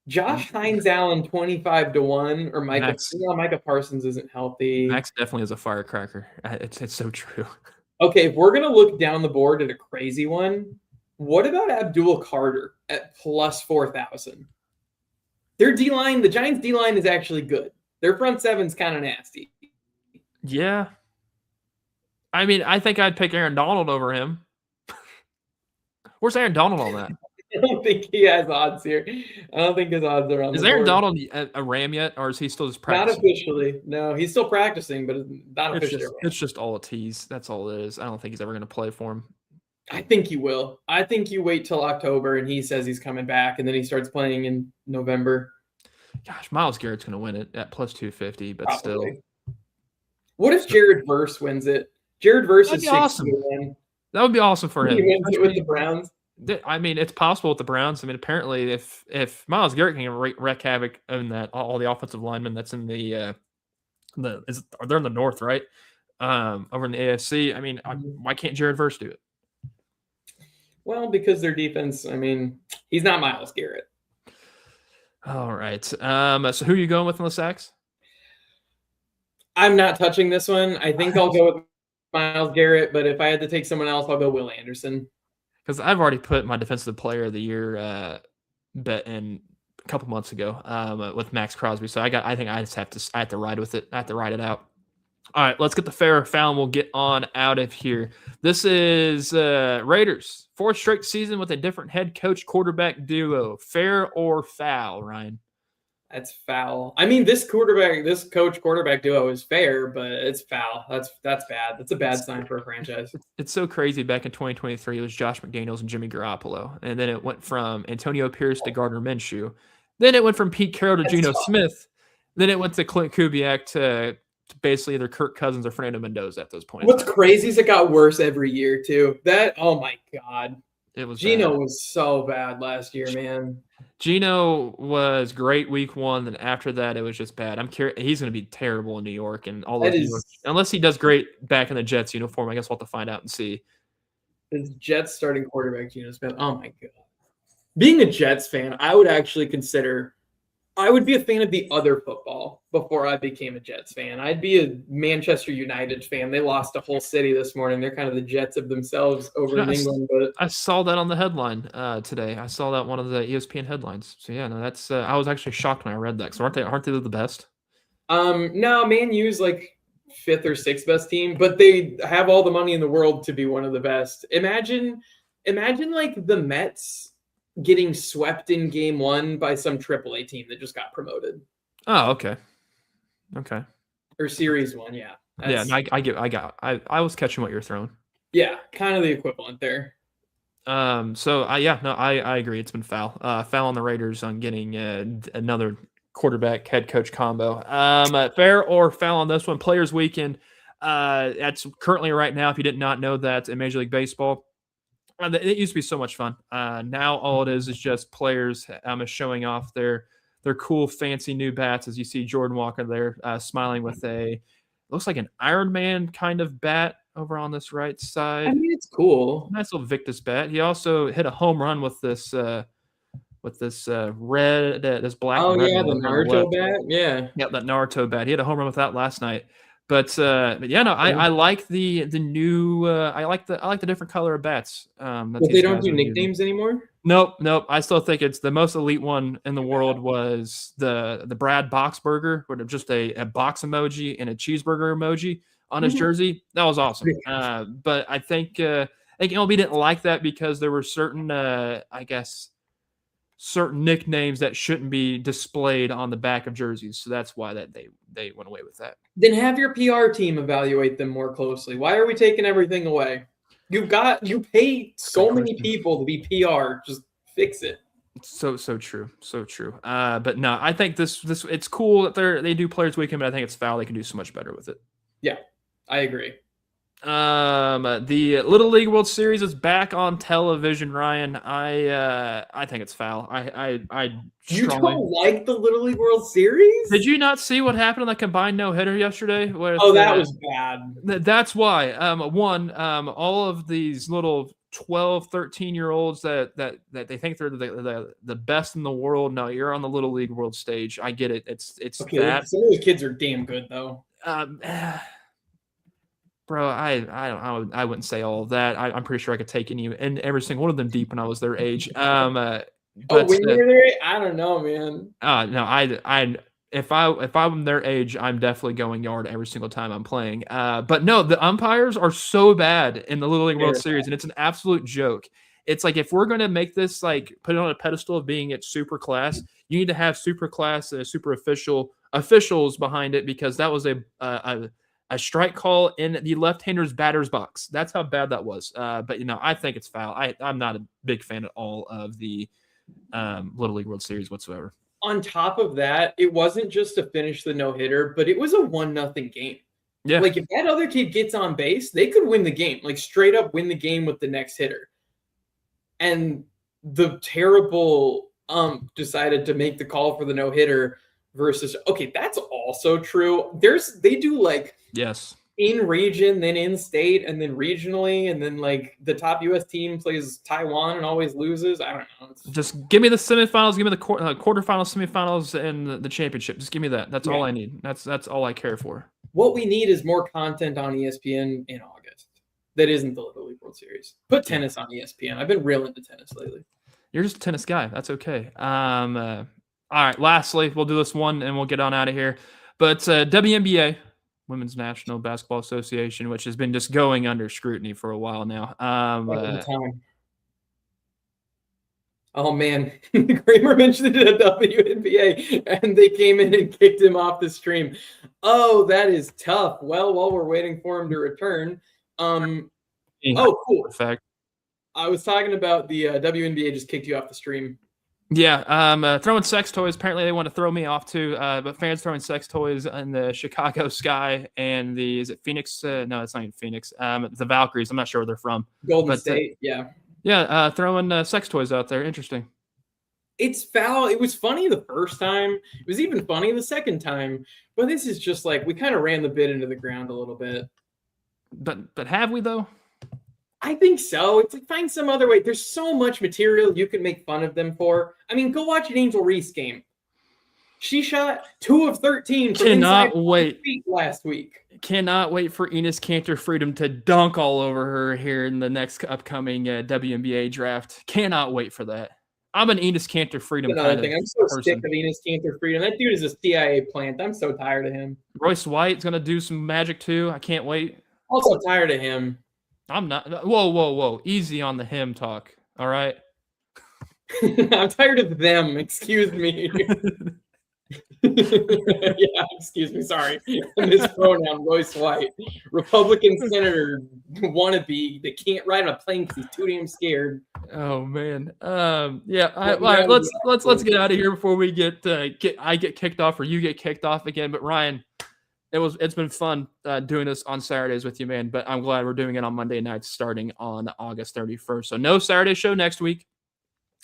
Josh Hines Allen 25-1, or Micah Parsons isn't healthy. Max definitely is a firecracker. It's so true. Okay, if we're gonna look down the board at a crazy one, what about Abdul Carter at plus 4,000? Their D-line, the Giants' D-line is actually good. Their front seven's kind of nasty. Yeah. I mean, I think I'd pick Aaron Donald over him. Where's Aaron Donald on that? I don't think he has odds here. I don't think his odds are on the board. Is Aaron Donald a Ram yet, or is he still just practicing? Not officially. No, he's still practicing, but not officially. It's just all a tease. That's all it is. I don't think he's ever going to play for him. I think he will. I think you wait till October, and he says he's coming back, and then he starts playing in November. Gosh, Myles Garrett's going to win it at plus 250, but still. What if Jared Verse wins it? Jared Verse is awesome. That would be awesome for him. He wins it with the Browns. I mean, it's possible with the Browns. I mean, apparently, if Myles Garrett can wreak havoc on that, all the offensive linemen that's in they're in the North, right? Over in the AFC. I mean, why can't Jared Verse do it? Well, because their defense. I mean, he's not Myles Garrett. All right. So who are you going with in the sacks? I'm not touching this one. I think I'll go with Myles Garrett, but if I had to take someone else, I'll go Will Anderson. Because I've already put my defensive player of the year bet in a couple months ago with Max Crosby. So I think I have to ride with it. I have to ride it out. All right, let's get the fair or foul, and we'll get on out of here. This is Raiders, 4th straight season with a different head coach quarterback duo. Fair or foul, Ryan? That's foul. I mean, this coach quarterback duo is fair, but it's foul. That's bad. That's a bad sign for a franchise. It's so crazy. Back in 2023, it was Josh McDaniels and Jimmy Garoppolo, and then it went from Antonio Pierce to Gardner Minshew. Then it went from Pete Carroll to Geno Smith. Then it went to Clint Kubiak to basically either Kirk Cousins or Fernando Mendoza at those points. What's crazy is it got worse every year too. Oh my God. Geno was so bad last year, man. Geno was great week 1, then after that it was just bad. I'm curious. He's going to be terrible in New York and all those. Unless he does great back in the Jets uniform, I guess we'll have to find out and see. The Jets starting quarterback Geno Smith. Oh my God. Being a Jets fan, I would actually consider. I would be a fan of the other football before I became a Jets fan. I'd be a Manchester United fan. They lost a whole city this morning. They're kind of the Jets of themselves over in England. But I saw that on the headline today. I saw that one of the ESPN headlines. So yeah, no, that's. I was actually shocked when I read that. So aren't they the best? No, Man U's like 5th or 6th best team, but they have all the money in the world to be one of the best. Imagine like the Mets getting swept in game 1 by some AAA team that just got promoted. Oh, okay. Or Series 1, yeah. Yeah, I was catching what you're throwing. Yeah, kind of the equivalent there. I agree. It's been foul. Foul on the Raiders on getting another quarterback head coach combo. Fair or foul on this one? Players Weekend. That's currently right now. If you did not know that in Major League Baseball. It used to be so much fun. Now all it is just players showing off their cool, fancy new bats. As you see Jordan Walker there smiling with looks like an Iron Man kind of bat over on this right side. I mean, it's cool. Nice little Victus bat. He also hit a home run with this red, this black. Oh red yeah, the Naruto bat. Yeah, that Naruto bat. He had a home run with that last night. But yeah, no, I like the new. I like the different color of bats. But they don't do nicknames anymore. Nope. I still think it's the most elite one in the world was the Brad Boxberger, with just a box emoji and a cheeseburger emoji on his jersey. That was awesome. But I think MLB didn't like that because there were certain, I guess, certain nicknames that shouldn't be displayed on the back of jerseys. So that's why they went away with that. Then have your PR team evaluate them more closely. Why are we taking everything away? You pay so many people to be PR. Just fix it. So true. But no, I think this it's cool that they do Players Weekend, but I think it's foul. They can do so much better with it. Yeah, I agree. The Little League World Series is back on television, Ryan. I think it's foul. You don't like the Little League World Series? Did you not see what happened on the combined no-hitter yesterday? That was bad. That's why. All of these little 12, 13-year-olds that they think they're the best in the world. No, you're on the Little League World stage. I get it. It's okay, that. Some of those kids are damn good though. Bro, I wouldn't say all of that. I'm pretty sure I could take every single one of them deep when I was their age. But when you were their age, I don't know, man. No, if I'm their age, I'm definitely going yard every single time I'm playing. But no, the umpires are so bad in the Little League World Series, and it's an absolute joke. It's like if we're going to make this like put it on a pedestal of being at super class, you need to have super class and super officials behind it, because that was a strike call in the left-hander's batter's box. That's how bad that was. But I think it's foul. I'm not a big fan at all of the Little League World Series whatsoever. On top of that, it wasn't just to finish the no-hitter, but it was a 1-0 game. Yeah. Like if that other kid gets on base, they could win the game. Like straight up win the game with the next hitter. And the terrible decided to make the call for the no-hitter versus that's also true. They do like yes, in region, then in state, and then regionally, and then like the top U.S. team plays Taiwan and always loses. I don't know. Just give me the semifinals, give me the quarterfinals, semifinals, and the championship. Just give me that. That's all I need. That's all I care for. What we need is more content on ESPN in August. That isn't the Little League World Series. Put tennis on ESPN. I've been real into tennis lately. You're just a tennis guy. That's okay. All right. Lastly, we'll do this one and we'll get on out of here. But WNBA, Women's National Basketball Association, which has been just going under scrutiny for a while now. Oh, man. Kramer mentioned it at WNBA, and they came in and kicked him off the stream. Oh, that is tough. Well, while we're waiting for him to return. Cool. Fact. I was talking about the WNBA just kicked you off the stream. Yeah, throwing sex toys. Apparently, they want to throw me off too. But fans throwing sex toys in the Chicago sky and is it Phoenix? No, it's not even Phoenix. The Valkyries. I'm not sure where they're from. Golden State. Yeah. Yeah, throwing sex toys out there. Interesting. It's foul. It was funny the first time. It was even funny the second time. But this is just like we kind of ran the bit into the ground a little bit. But have we though? I think so. It's like find some other way. There's so much material you can make fun of them for. I mean, go watch an Angel Reese game. She shot 2 of 13 from Cannot wait last week. Cannot wait for Enes Kanter Freedom to dunk all over her here in the next upcoming WNBA draft. Cannot wait for that. I'm an Enes Kanter Freedom kind of thing. I'm so sick of Enes Kanter Freedom. That dude is a CIA plant. I'm so tired of him. Royce White's gonna do some magic too. I can't wait. Also tired of him. I'm not. Whoa. Easy on the him talk. All right. I'm tired of them. Excuse me. Yeah, excuse me. Sorry. Mispronoun Royce White. Republican senator wannabe that can't ride on a plane because he's too damn scared. Oh man. Yeah. All right. Let's get out of here before we I get kicked off or you get kicked off again. But Ryan, It's been fun doing this on Saturdays with you, man. But I'm glad we're doing it on Monday nights starting on August 31st. So no Saturday show next week,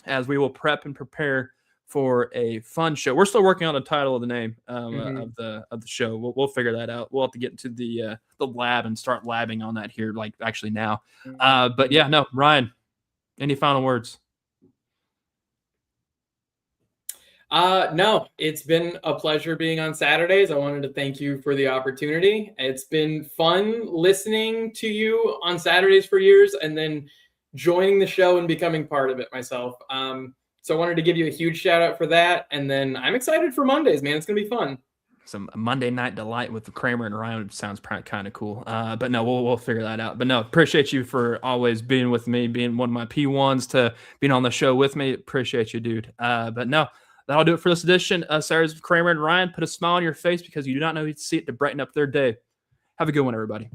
as we will prep and prepare for a fun show. We're still working on the title of the name of the show. We'll figure that out. We'll have to get into the lab and start labbing on that here, like actually now. But yeah, no, Ryan, any final words? No, it's been a pleasure being on Saturdays. I wanted to thank you for the opportunity. It's been fun listening to you on Saturdays for years and then joining the show and becoming part of it myself. So I wanted to give you a huge shout out for that. And then I'm excited for Mondays, man. It's going to be fun. Some Monday night delight with the Kramer and Ryan sounds kind of cool. But no, we'll figure that out. But no, appreciate you for always being with me, being one of my P1s to being on the show with me. Appreciate you, dude. But no, that'll do it for this edition of Saturdays with Kramer and Ryan. Put a smile on your face because you do not know who to see it to brighten up their day. Have a good one, everybody.